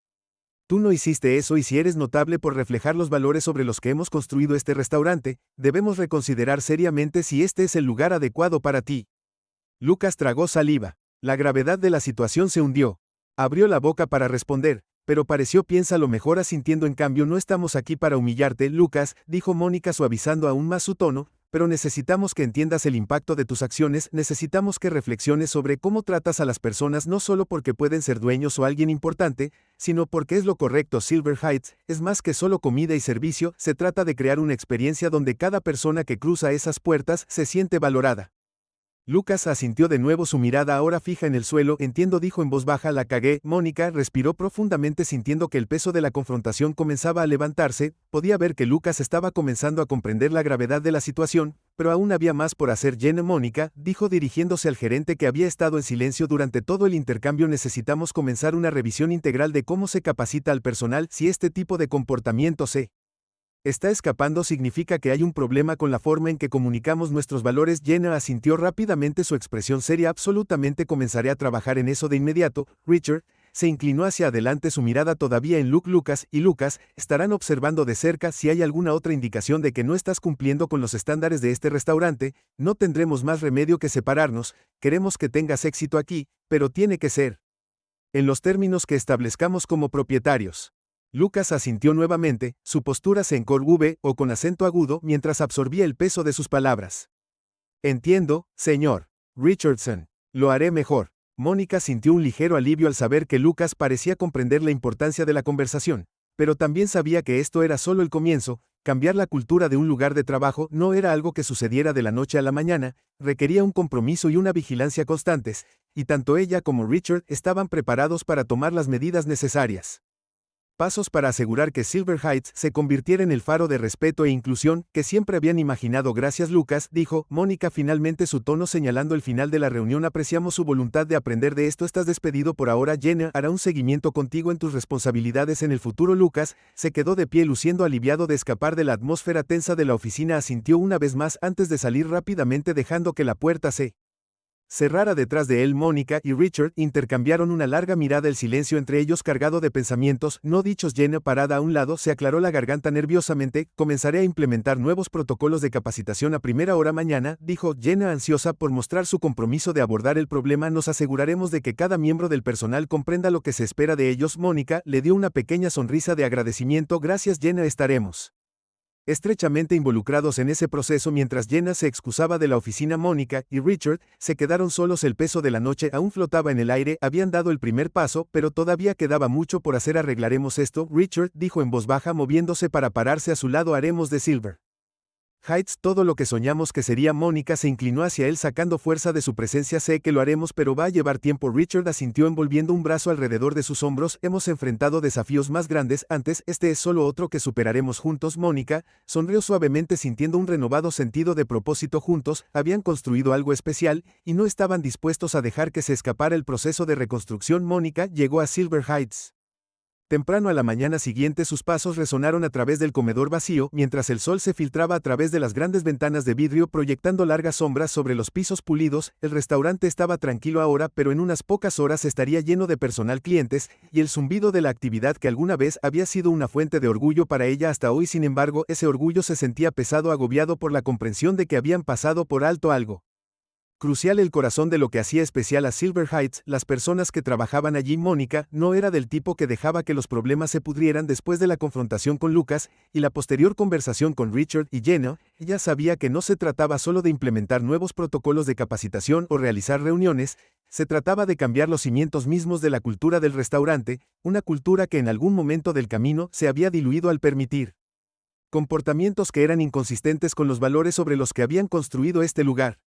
Tú no hiciste eso y si eres notable por reflejar los valores sobre los que hemos construido este restaurante, debemos reconsiderar seriamente si este es el lugar adecuado para ti. Lucas tragó saliva. La gravedad de la situación se hundió. Abrió la boca para responder, pero pareció piénsalo mejor asintiendo. En cambio no estamos aquí para humillarte, Lucas, dijo Mónica suavizando aún más su tono, pero necesitamos que entiendas el impacto de tus acciones, necesitamos que reflexiones sobre cómo tratas a las personas no solo porque pueden ser dueños o alguien importante, sino porque es lo correcto. Silver Heights es más que solo comida y servicio, se trata de crear una experiencia donde cada persona que cruza esas puertas se siente valorada. Lucas asintió de nuevo, su mirada ahora fija en el suelo. Entiendo, dijo en voz baja. La cagué. Mónica respiró profundamente sintiendo que el peso de la confrontación comenzaba a levantarse. Podía ver que Lucas estaba comenzando a comprender la gravedad de la situación, pero aún había más por hacer. Jenna, Mónica, dijo dirigiéndose al gerente que había estado en silencio durante todo el intercambio, necesitamos comenzar una revisión integral de cómo se capacita al personal. Si este tipo de comportamiento se está escapando, significa que hay un problema con la forma en que comunicamos nuestros valores. Jenna asintió rápidamente, su expresión seria. Absolutamente, comenzaré a trabajar en eso de inmediato. Richard se inclinó hacia adelante, su mirada todavía en Luke. Lucas y Lucas estarán observando de cerca. Si hay alguna otra indicación de que no estás cumpliendo con los estándares de este restaurante, no tendremos más remedio que separarnos. Queremos que tengas éxito aquí, pero tiene que ser en los términos que establezcamos como propietarios. Lucas asintió nuevamente, su postura se encorvó con acento agudo mientras absorbía el peso de sus palabras. Entiendo, señor Richardson. Lo haré mejor. Mónica sintió un ligero alivio al saber que Lucas parecía comprender la importancia de la conversación, pero también sabía que esto era solo el comienzo. Cambiar la cultura de un lugar de trabajo no era algo que sucediera de la noche a la mañana, requería un compromiso y una vigilancia constantes, y tanto ella como Richard estaban preparados para tomar las medidas necesarias. Pasos para asegurar que Silver Heights se convirtiera en el faro de respeto e inclusión que siempre habían imaginado. Gracias, Lucas, dijo Mónica finalmente, su tono señalando el final de la reunión. Apreciamos su voluntad de aprender de esto. Estás despedido por ahora. Jenna hará un seguimiento contigo en tus responsabilidades en el futuro. Lucas se quedó de pie, luciendo aliviado de escapar de la atmósfera tensa de la oficina. Asintió una vez más antes de salir rápidamente, dejando que la puerta se cerrara detrás de él. Mónica y Richard intercambiaron una larga mirada, el silencio entre ellos cargado de pensamientos no dichos. Jenna, parada a un lado, se aclaró la garganta nerviosamente. Comenzaré a implementar nuevos protocolos de capacitación a primera hora mañana, dijo Jenna ansiosa por mostrar su compromiso de abordar el problema. Nos aseguraremos de que cada miembro del personal comprenda lo que se espera de ellos. Mónica le dio una pequeña sonrisa de agradecimiento. Gracias, Jenna, estaremos estrechamente involucrados en ese proceso. Mientras Jenna se excusaba de la oficina, Mónica y Richard se quedaron solos. El peso de la noche aún flotaba en el aire. Habían dado el primer paso, pero todavía quedaba mucho por hacer. Arreglaremos esto, Richard dijo en voz baja, moviéndose para pararse a su lado. Haremos de Silver Heights todo lo que soñamos que sería. Mónica se inclinó hacia él sacando fuerza de su presencia. Sé que lo haremos, pero va a llevar tiempo. Richard asintió envolviendo un brazo alrededor de sus hombros. Hemos enfrentado desafíos más grandes antes, este es solo otro que superaremos juntos. Mónica sonrió suavemente sintiendo un renovado sentido de propósito. Juntos habían construido algo especial y no estaban dispuestos a dejar que se escapara. El proceso de reconstrucción. Mónica llegó a Silver Heights temprano a la mañana siguiente. Sus pasos resonaron a través del comedor vacío, mientras el sol se filtraba a través de las grandes ventanas de vidrio proyectando largas sombras sobre los pisos pulidos. El restaurante estaba tranquilo ahora, pero en unas pocas horas estaría lleno de personal, clientes, y el zumbido de la actividad que alguna vez había sido una fuente de orgullo para ella hasta hoy. Sin embargo, ese orgullo se sentía pesado, agobiado por la comprensión de que habían pasado por alto algo crucial, el corazón de lo que hacía especial a Silver Heights. Las personas que trabajaban allí. Mónica no era del tipo que dejaba que los problemas se pudrieran. Después de la confrontación con Lucas y la posterior conversación con Richard y Jenna, ella sabía que no se trataba solo de implementar nuevos protocolos de capacitación o realizar reuniones, se trataba de cambiar los cimientos mismos de la cultura del restaurante, una cultura que en algún momento del camino se había diluido al permitir comportamientos que eran inconsistentes con los valores sobre los que habían construido este lugar.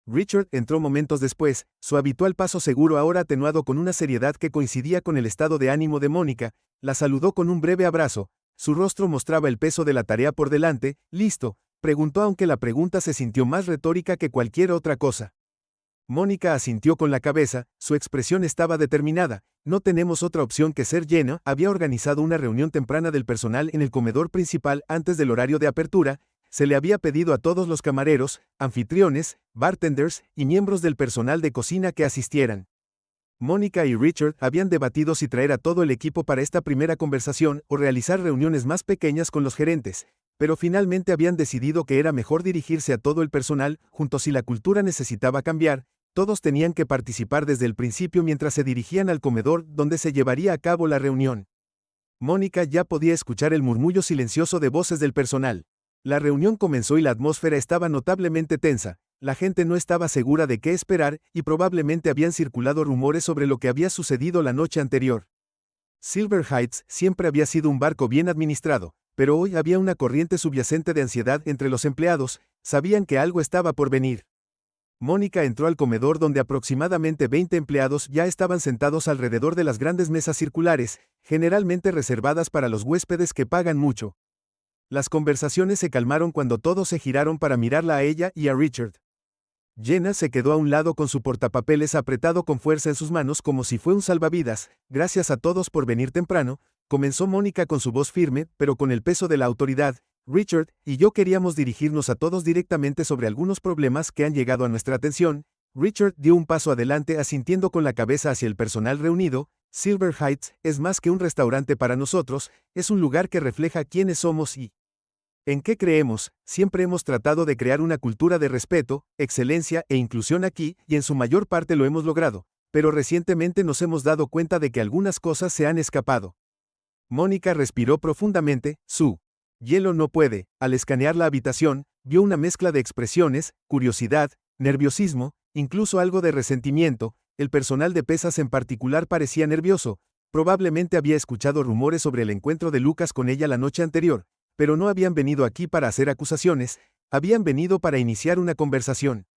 Richard entró momentos después, su habitual paso seguro ahora atenuado con una seriedad que coincidía con el estado de ánimo de Mónica. La saludó con un breve abrazo, su rostro mostraba el peso de la tarea por delante. ¿Listo?, preguntó, aunque la pregunta se sintió más retórica que cualquier otra cosa. Mónica asintió con la cabeza, su expresión estaba determinada. No tenemos otra opción que ser Jenna había organizado una reunión temprana del personal en el comedor principal antes del horario de apertura. Se le había pedido a todos los camareros, anfitriones, bartenders y miembros del personal de cocina que asistieran. Mónica y Richard habían debatido si traer a todo el equipo para esta primera conversación o realizar reuniones más pequeñas con los gerentes, pero finalmente habían decidido que era mejor dirigirse a todo el personal, junto si la cultura necesitaba cambiar. Todos tenían que participar desde el principio mientras se dirigían al comedor donde se llevaría a cabo la reunión. Mónica ya podía escuchar el murmullo silencioso de voces del personal. La reunión comenzó y la atmósfera estaba notablemente tensa. La gente no estaba segura de qué esperar y probablemente habían circulado rumores sobre lo que había sucedido la noche anterior. Silver Heights siempre había sido un barco bien administrado, pero hoy había una corriente subyacente de ansiedad entre los empleados. Sabían que algo estaba por venir. Mónica entró al comedor donde aproximadamente 20 empleados ya estaban sentados alrededor de las grandes mesas circulares, generalmente reservadas para los huéspedes que pagan mucho. Las conversaciones se calmaron cuando todos se giraron para mirarla a ella y a Richard. Jenna se quedó a un lado con su portapapeles apretado con fuerza en sus manos como si fuera un salvavidas. Gracias a todos por venir temprano, comenzó Mónica con su voz firme, pero con el peso de la autoridad. Richard y yo queríamos dirigirnos a todos directamente sobre algunos problemas que han llegado a nuestra atención. Richard dio un paso adelante asintiendo con la cabeza hacia el personal reunido. Silver Heights es más que un restaurante para nosotros, es un lugar que refleja quiénes somos y en qué creemos. Siempre hemos tratado de crear una cultura de respeto, excelencia e inclusión aquí, y en su mayor parte lo hemos logrado, pero recientemente nos hemos dado cuenta de que algunas cosas se han escapado. Mónica respiró profundamente. Su hielo no puede. Al escanear la habitación, vio una mezcla de expresiones, curiosidad, nerviosismo, incluso algo de resentimiento. El personal de pesas en particular parecía nervioso. Probablemente había escuchado rumores sobre el encuentro de Lucas con ella la noche anterior, pero no habían venido aquí para hacer acusaciones, habían venido para iniciar una conversación.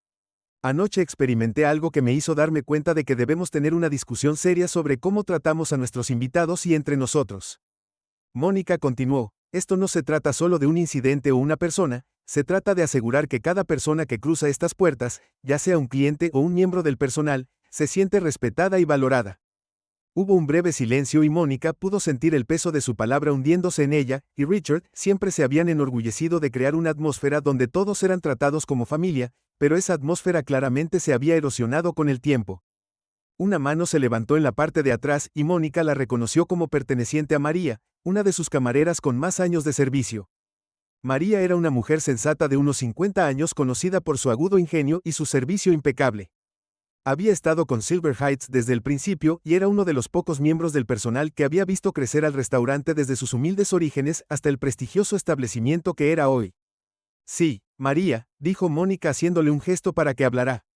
Anoche experimenté algo que me hizo darme cuenta de que debemos tener una discusión seria sobre cómo tratamos a nuestros invitados y entre nosotros. Mónica continuó, esto no se trata solo de un incidente o una persona, se trata de asegurar que cada persona que cruza estas puertas, ya sea un cliente o un miembro del personal, se siente respetada y valorada. Hubo un breve silencio y Mónica pudo sentir el peso de su palabra hundiéndose en ella, y Richard siempre se habían enorgullecido de crear una atmósfera donde todos eran tratados como familia, pero esa atmósfera claramente se había erosionado con el tiempo. Una mano se levantó en la parte de atrás y Mónica la reconoció como perteneciente a María, una de sus camareras con más años de servicio. María era una mujer sensata de unos 50 años conocida por su agudo ingenio y su servicio impecable. Había estado con Silver Heights desde el principio y era uno de los pocos miembros del personal que había visto crecer al restaurante desde sus humildes orígenes hasta el prestigioso establecimiento que era hoy. Sí, María, dijo Mónica haciéndole un gesto para que hablara.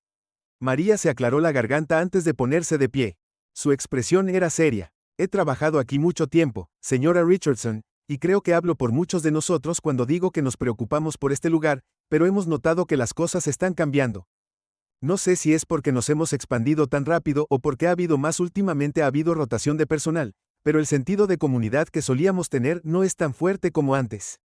María se aclaró la garganta antes de ponerse de pie. Su expresión era seria. He trabajado aquí mucho tiempo, señora Richardson, y creo que hablo por muchos de nosotros cuando digo que nos preocupamos por este lugar, pero hemos notado que las cosas están cambiando. No sé si es porque nos hemos expandido tan rápido o porque últimamente ha habido rotación de personal, pero el sentido de comunidad que solíamos tener no es tan fuerte como antes.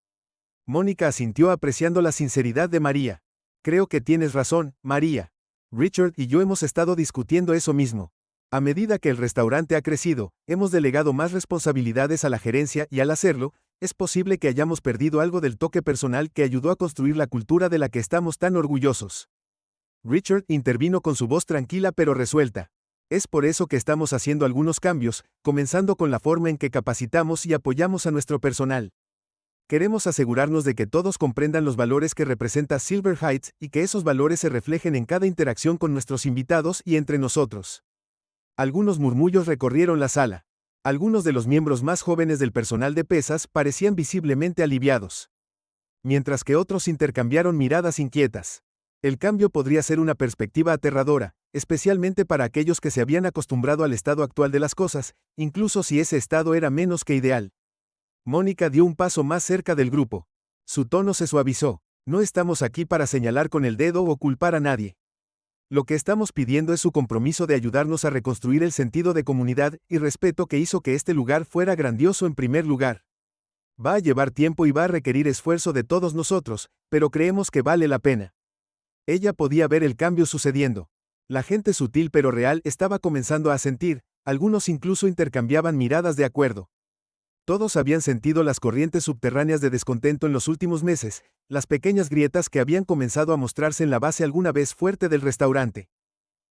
Mónica asintió apreciando la sinceridad de María. Creo que tienes razón, María. Richard y yo hemos estado discutiendo eso mismo. A medida que el restaurante ha crecido, hemos delegado más responsabilidades a la gerencia y al hacerlo, es posible que hayamos perdido algo del toque personal que ayudó a construir la cultura de la que estamos tan orgullosos. Richard intervino con su voz tranquila pero resuelta. Es por eso que estamos haciendo algunos cambios, comenzando con la forma en que capacitamos y apoyamos a nuestro personal. Queremos asegurarnos de que todos comprendan los valores que representa Silver Heights y que esos valores se reflejen en cada interacción con nuestros invitados y entre nosotros. Algunos murmullos recorrieron la sala. Algunos de los miembros más jóvenes del personal de pesas parecían visiblemente aliviados, mientras que otros intercambiaron miradas inquietas. El cambio podría ser una perspectiva aterradora, especialmente para aquellos que se habían acostumbrado al estado actual de las cosas, incluso si ese estado era menos que ideal. Mónica dio un paso más cerca del grupo. Su tono se suavizó. No estamos aquí para señalar con el dedo o culpar a nadie. Lo que estamos pidiendo es su compromiso de ayudarnos a reconstruir el sentido de comunidad y respeto que hizo que este lugar fuera grandioso en primer lugar. Va a llevar tiempo y va a requerir esfuerzo de todos nosotros, pero creemos que vale la pena. Ella podía ver el cambio sucediendo. La gente sutil pero real estaba comenzando a asentir, algunos incluso intercambiaban miradas de acuerdo. Todos habían sentido las corrientes subterráneas de descontento en los últimos meses, las pequeñas grietas que habían comenzado a mostrarse en la base alguna vez fuerte del restaurante.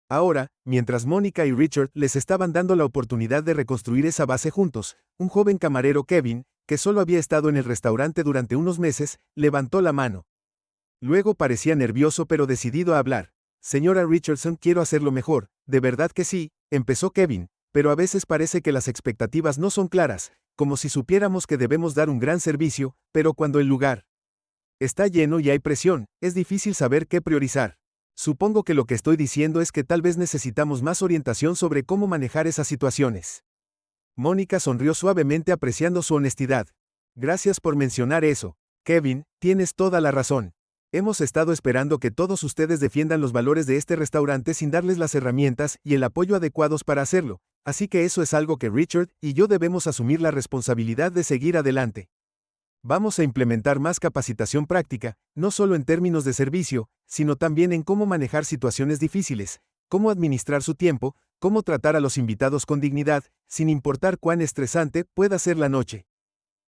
Ahora, mientras Mónica y Richard les estaban dando la oportunidad de reconstruir esa base juntos, un joven camarero Kevin, que solo había estado en el restaurante durante unos meses, levantó la mano. Luego parecía nervioso pero decidido a hablar. Señora Richardson, quiero hacerlo mejor, de verdad que sí, empezó Kevin, pero a veces parece que las expectativas no son claras, como si supiéramos que debemos dar un gran servicio, pero cuando el lugar está lleno y hay presión, es difícil saber qué priorizar. Supongo que lo que estoy diciendo es que tal vez necesitamos más orientación sobre cómo manejar esas situaciones. Mónica sonrió suavemente apreciando su honestidad. Gracias por mencionar eso. Kevin, tienes toda la razón. Hemos estado esperando que todos ustedes defiendan los valores de este restaurante sin darles las herramientas y el apoyo adecuados para hacerlo, así que eso es algo que Richard y yo debemos asumir la responsabilidad de seguir adelante. Vamos a implementar más capacitación práctica, no solo en términos de servicio, sino también en cómo manejar situaciones difíciles, cómo administrar su tiempo, cómo tratar a los invitados con dignidad, sin importar cuán estresante pueda ser la noche.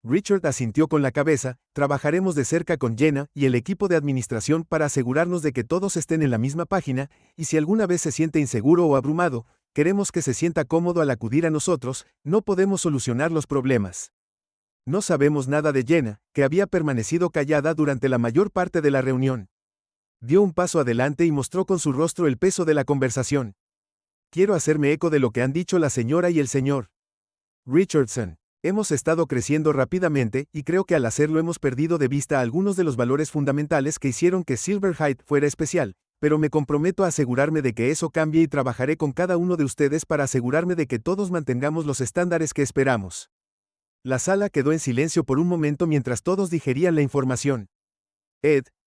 Richard asintió con la cabeza. Trabajaremos de cerca con Jenna y el equipo de administración para asegurarnos de que todos estén en la misma página, y si alguna vez se siente inseguro o abrumado, queremos que se sienta cómodo al acudir a nosotros. No podemos solucionar los problemas. No sabemos nada de Jenna, que había permanecido callada durante la mayor parte de la reunión. Dio un paso adelante y mostró con su rostro el peso de la conversación. Quiero hacerme eco de lo que han dicho la señora y el señor Richardson. Hemos estado creciendo rápidamente y creo que al hacerlo hemos perdido de vista algunos de los valores fundamentales que hicieron que Silverhide fuera especial, pero me comprometo a asegurarme de que eso cambie y trabajaré con cada uno de ustedes para asegurarme de que todos mantengamos los estándares que esperamos. La sala quedó en silencio por un momento mientras todos digerían la información.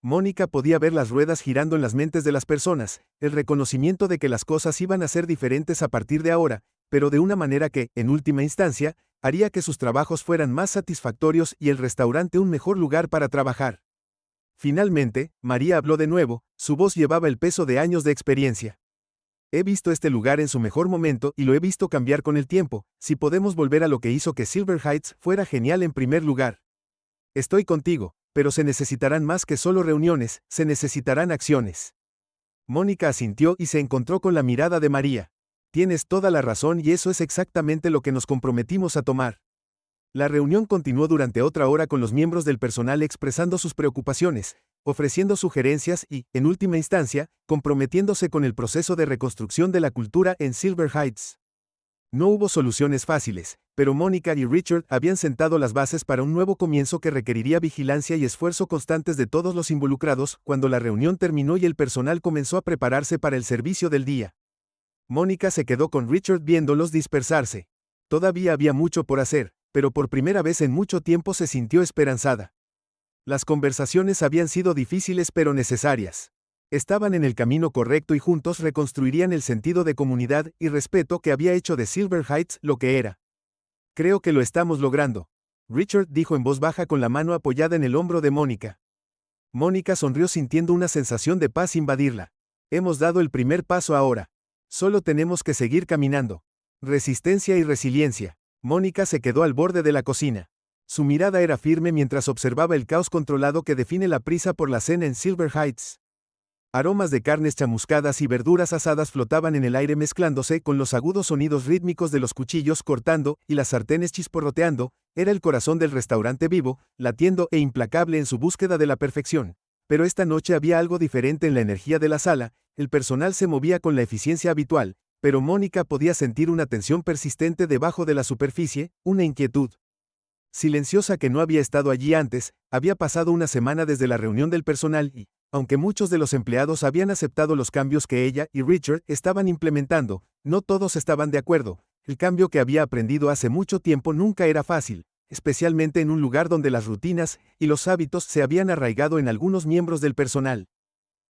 Mónica podía ver las ruedas girando en las mentes de las personas, el reconocimiento de que las cosas iban a ser diferentes a partir de ahora, pero de una manera que, en última instancia, haría que sus trabajos fueran más satisfactorios y el restaurante un mejor lugar para trabajar. Finalmente, María habló de nuevo, su voz llevaba el peso de años de experiencia. He visto este lugar en su mejor momento y lo he visto cambiar con el tiempo. Si podemos volver a lo que hizo que Silver Heights fuera genial en primer lugar. Estoy contigo, pero se necesitarán más que solo reuniones, se necesitarán acciones. Mónica asintió y se encontró con la mirada de María. Tienes toda la razón y eso es exactamente lo que nos comprometimos a tomar. La reunión continuó durante otra hora con los miembros del personal expresando sus preocupaciones, ofreciendo sugerencias y, en última instancia, comprometiéndose con el proceso de reconstrucción de la cultura en Silver Heights. No hubo soluciones fáciles, pero Mónica y Richard habían sentado las bases para un nuevo comienzo que requeriría vigilancia y esfuerzo constantes de todos los involucrados. Cuando la reunión terminó y el personal comenzó a prepararse para el servicio del día, Mónica se quedó con Richard viéndolos dispersarse. Todavía había mucho por hacer, pero por primera vez en mucho tiempo se sintió esperanzada. Las conversaciones habían sido difíciles pero necesarias. Estaban en el camino correcto y juntos reconstruirían el sentido de comunidad y respeto que había hecho de Silver Heights lo que era. Creo que lo estamos logrando, Richard dijo en voz baja con la mano apoyada en el hombro de Mónica. Mónica sonrió sintiendo una sensación de paz invadirla. Hemos dado el primer paso ahora. Solo tenemos que seguir caminando. Resistencia y resiliencia. Mónica se quedó al borde de la cocina. Su mirada era firme mientras observaba el caos controlado que define la prisa por la cena en Silver Heights. Aromas de carnes chamuscadas y verduras asadas flotaban en el aire mezclándose con los agudos sonidos rítmicos de los cuchillos cortando y las sartenes chisporroteando. Era el corazón del restaurante vivo, latiendo e implacable en su búsqueda de la perfección. Pero esta noche había algo diferente en la energía de la sala. El personal se movía con la eficiencia habitual, pero Mónica podía sentir una tensión persistente debajo de la superficie, una inquietud silenciosa que no había estado allí antes. Había pasado una semana desde la reunión del personal y, aunque muchos de los empleados habían aceptado los cambios que ella y Richard estaban implementando, no todos estaban de acuerdo. El cambio que había aprendido hace mucho tiempo nunca era fácil, especialmente en un lugar donde las rutinas y los hábitos se habían arraigado en algunos miembros del personal.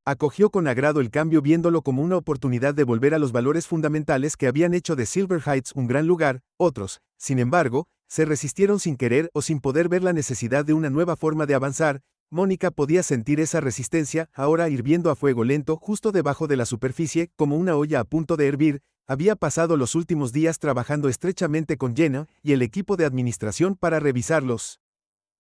Acogió con agrado el cambio viéndolo como una oportunidad de volver a los valores fundamentales que habían hecho de Silver Heights un gran lugar. Otros, sin embargo, se resistieron sin querer o sin poder ver la necesidad de una nueva forma de avanzar, Mónica podía sentir esa resistencia, ahora hirviendo a fuego lento justo debajo de la superficie, como una olla a punto de hervir. Había pasado los últimos días trabajando estrechamente con Jenna y el equipo de administración para revisar los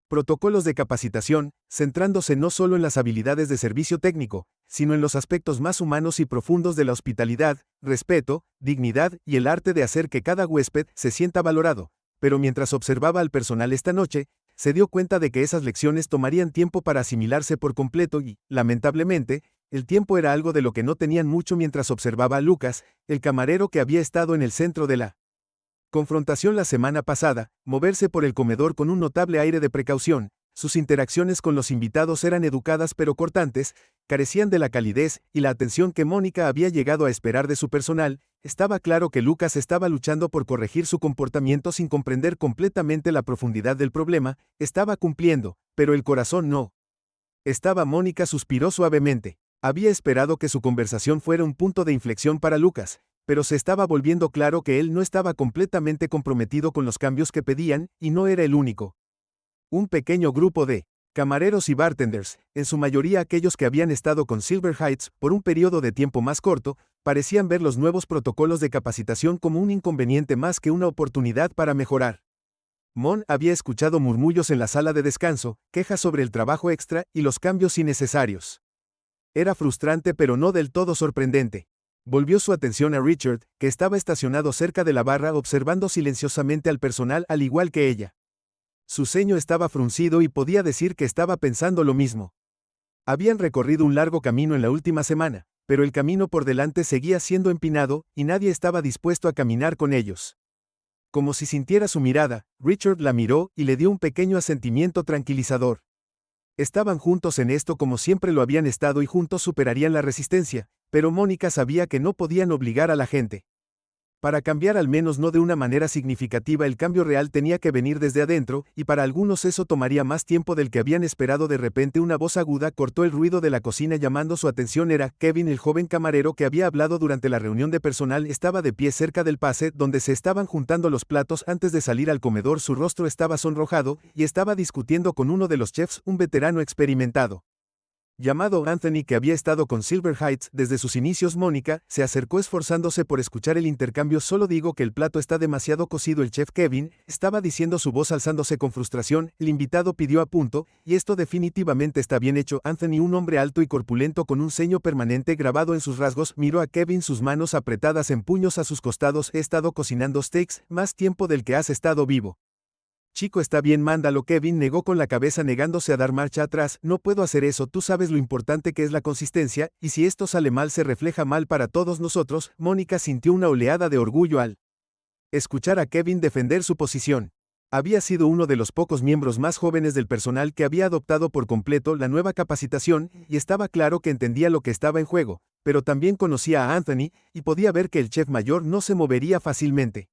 protocolos de capacitación, centrándose no solo en las habilidades de servicio técnico, sino en los aspectos más humanos y profundos de la hospitalidad, respeto, dignidad y el arte de hacer que cada huésped se sienta valorado. Pero mientras observaba al personal esta noche, se dio cuenta de que esas lecciones tomarían tiempo para asimilarse por completo y, lamentablemente, el tiempo era algo de lo que no tenían mucho mientras observaba a Lucas, el camarero que había estado en el centro de la confrontación la semana pasada, moverse por el comedor con un notable aire de precaución. Sus interacciones con los invitados eran educadas pero cortantes, carecían de la calidez y la atención que Mónica había llegado a esperar de su personal. Estaba claro que Lucas estaba luchando por corregir su comportamiento sin comprender completamente la profundidad del problema. Estaba cumpliendo, pero el corazón no. Mónica suspiró suavemente. Había esperado que su conversación fuera un punto de inflexión para Lucas, pero se estaba volviendo claro que él no estaba completamente comprometido con los cambios que pedían, y no era el único. Un pequeño grupo de camareros y bartenders, en su mayoría aquellos que habían estado con Silver Heights por un periodo de tiempo más corto, parecían ver los nuevos protocolos de capacitación como un inconveniente más que una oportunidad para mejorar. Mon había escuchado murmullos en la sala de descanso, quejas sobre el trabajo extra y los cambios innecesarios. Era frustrante pero no del todo sorprendente. Volvió su atención a Richard, que estaba estacionado cerca de la barra observando silenciosamente al personal al igual que ella. Su ceño estaba fruncido y podía decir que estaba pensando lo mismo. Habían recorrido un largo camino en la última semana, pero el camino por delante seguía siendo empinado, y nadie estaba dispuesto a caminar con ellos. Como si sintiera su mirada, Richard la miró y le dio un pequeño asentimiento tranquilizador. Estaban juntos en esto como siempre lo habían estado y juntos superarían la resistencia, pero Mónica sabía que no podían obligar a la gente. Para cambiar al menos no de una manera significativa, el cambio real tenía que venir desde adentro, y para algunos eso tomaría más tiempo del que habían esperado. De repente una voz aguda cortó el ruido de la cocina llamando su atención. Era Kevin, el joven camarero que había hablado durante la reunión de personal. Estaba de pie cerca del pase donde se estaban juntando los platos antes de salir al comedor. Su rostro estaba sonrojado, y estaba discutiendo con uno de los chefs, un veterano experimentado llamado Anthony, que había estado con Silver Heights desde sus inicios. Mónica se acercó esforzándose por escuchar el intercambio. Solo digo que el plato está demasiado cocido. El chef Kevin estaba diciendo, su voz alzándose con frustración. El invitado pidió a punto, y esto definitivamente está bien hecho. Anthony, un hombre alto y corpulento con un ceño permanente grabado en sus rasgos, miró a Kevin, sus manos apretadas en puños a sus costados. He estado cocinando steaks más tiempo del que has estado vivo. Chico, está bien, mándalo. Kevin negó con la cabeza, negándose a dar marcha atrás. No puedo hacer eso, tú sabes lo importante que es la consistencia, y si esto sale mal se refleja mal para todos nosotros. Mónica sintió una oleada de orgullo al escuchar a Kevin defender su posición. Había sido uno de los pocos miembros más jóvenes del personal que había adoptado por completo la nueva capacitación, y estaba claro que entendía lo que estaba en juego, pero también conocía a Anthony, y podía ver que el chef mayor no se movería fácilmente.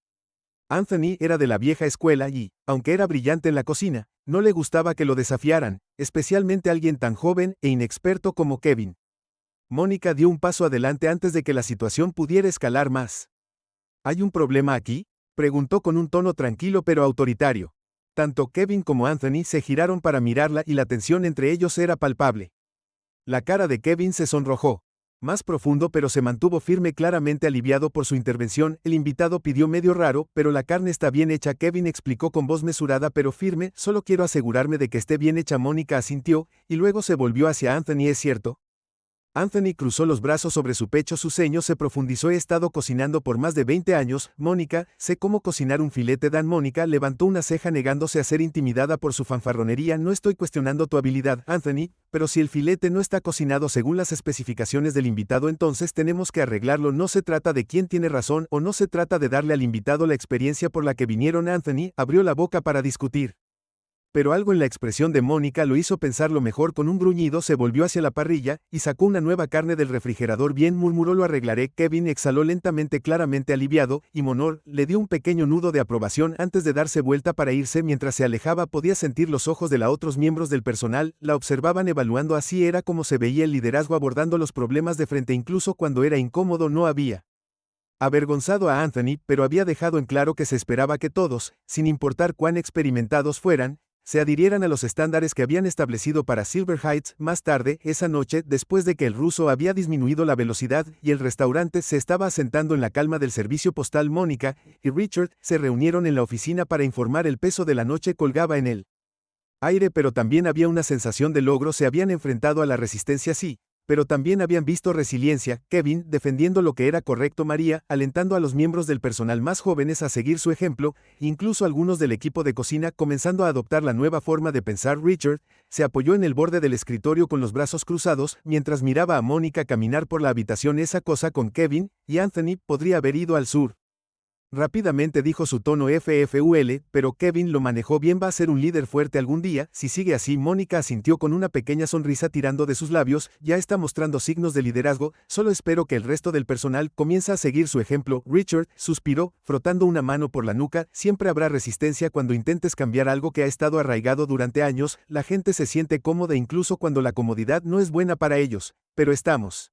Anthony era de la vieja escuela y, aunque era brillante en la cocina, no le gustaba que lo desafiaran, especialmente alguien tan joven e inexperto como Kevin. Mónica dio un paso adelante antes de que la situación pudiera escalar más. ¿Hay un problema aquí?, preguntó con un tono tranquilo pero autoritario. Tanto Kevin como Anthony se giraron para mirarla y la tensión entre ellos era palpable. La cara de Kevin se sonrojó más profundo, pero se mantuvo firme, claramente aliviado por su intervención. El invitado pidió medio raro, pero la carne está bien hecha. Kevin explicó con voz mesurada pero firme, solo quiero asegurarme de que esté bien hecha. Mónica asintió, y luego se volvió hacia Anthony. ¿Es cierto? Anthony cruzó los brazos sobre su pecho, su ceño se profundizó. He estado cocinando por más de 20 años, Mónica, sé cómo cocinar un filete. Mónica levantó una ceja negándose a ser intimidada por su fanfarronería. No estoy cuestionando tu habilidad, Anthony, pero si el filete no está cocinado según las especificaciones del invitado, entonces tenemos que arreglarlo. No se trata de quién tiene razón o no se trata de darle al invitado la experiencia por la que vinieron. Anthony abrió la boca para discutir, pero algo en la expresión de Mónica lo hizo pensarlo mejor. Con un gruñido se volvió hacia la parrilla y sacó una nueva carne del refrigerador. Bien, murmuró, lo arreglaré. Kevin exhaló lentamente, claramente aliviado, y Monor le dio un pequeño nudo de aprobación antes de darse vuelta para irse. Mientras se alejaba podía sentir los ojos de los otros miembros del personal, la observaban evaluando. Así era como se veía el liderazgo abordando los problemas de frente, incluso cuando era incómodo. No había avergonzado a Anthony, pero había dejado en claro que se esperaba que todos, sin importar cuán experimentados fueran, se adhirieran a los estándares que habían establecido para Silver Heights. Más tarde, esa noche, después de que el ruso había disminuido la velocidad y el restaurante se estaba asentando en la calma del servicio postal, Mónica y Richard se reunieron en la oficina para informar. El peso de la noche colgaba en él aire, pero también había una sensación de logro. Se habían enfrentado a la resistencia, sí, pero también habían visto resiliencia, Kevin defendiendo lo que era correcto, María alentando a los miembros del personal más jóvenes a seguir su ejemplo, incluso algunos del equipo de cocina comenzando a adoptar la nueva forma de pensar. Richard se apoyó en el borde del escritorio con los brazos cruzados mientras miraba a Mónica caminar por la habitación. Esa cosa con Kevin y Anthony podría haber ido al sur. Rápidamente dijo, su tono FFUL, pero Kevin lo manejó bien. Va a ser un líder fuerte algún día, si sigue así. Mónica asintió con una pequeña sonrisa tirando de sus labios, ya está mostrando signos de liderazgo, solo espero que el resto del personal comience a seguir su ejemplo. Richard suspiró, frotando una mano por la nuca, siempre habrá resistencia cuando intentes cambiar algo que ha estado arraigado durante años, la gente se siente cómoda incluso cuando la comodidad no es buena para ellos, pero estamos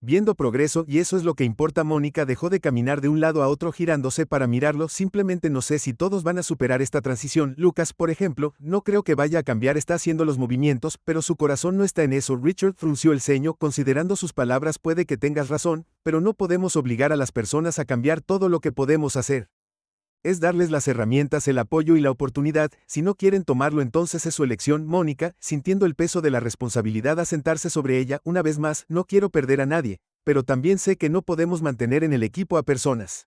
viendo progreso y eso es lo que importa. Mónica dejó de caminar de un lado a otro girándose para mirarlo. Simplemente no sé si todos van a superar esta transición. Lucas, por ejemplo, no creo que vaya a cambiar, está haciendo los movimientos, pero su corazón no está en eso. Richard frunció el ceño considerando sus palabras. Puede que tengas razón, pero no podemos obligar a las personas a cambiar. Todo lo que podemos hacer es darles las herramientas, el apoyo y la oportunidad. Si no quieren tomarlo, entonces es su elección. Mónica, sintiendo el peso de la responsabilidad asentarse sobre ella, una vez más, no quiero perder a nadie, pero también sé que no podemos mantener en el equipo a personas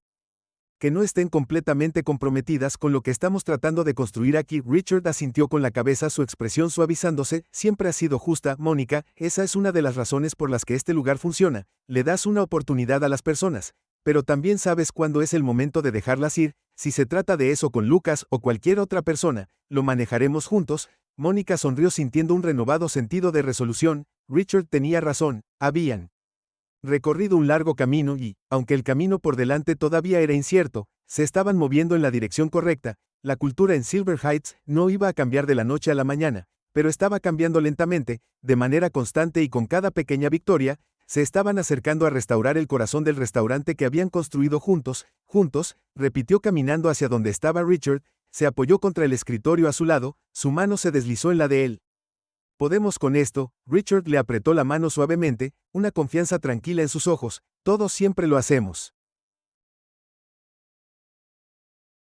que no estén completamente comprometidas con lo que estamos tratando de construir aquí. Richard asintió con la cabeza, su expresión suavizándose. Siempre ha sido justa, Mónica, esa es una de las razones por las que este lugar funciona. Le das una oportunidad a las personas, pero también sabes cuándo es el momento de dejarlas ir. Si se trata de eso con Lucas o cualquier otra persona, lo manejaremos juntos. Mónica sonrió sintiendo un renovado sentido de resolución. Richard tenía razón, habían recorrido un largo camino y, aunque el camino por delante todavía era incierto, se estaban moviendo en la dirección correcta. La cultura en Silver Heights no iba a cambiar de la noche a la mañana, pero estaba cambiando lentamente, de manera constante, y con cada pequeña victoria, se estaban acercando a restaurar el corazón del restaurante que habían construido juntos. Repitió caminando hacia donde estaba Richard, se apoyó contra el escritorio a su lado, su mano se deslizó en la de él. Podemos con esto. Richard le apretó la mano suavemente, una confianza tranquila en sus ojos. Todos siempre lo hacemos.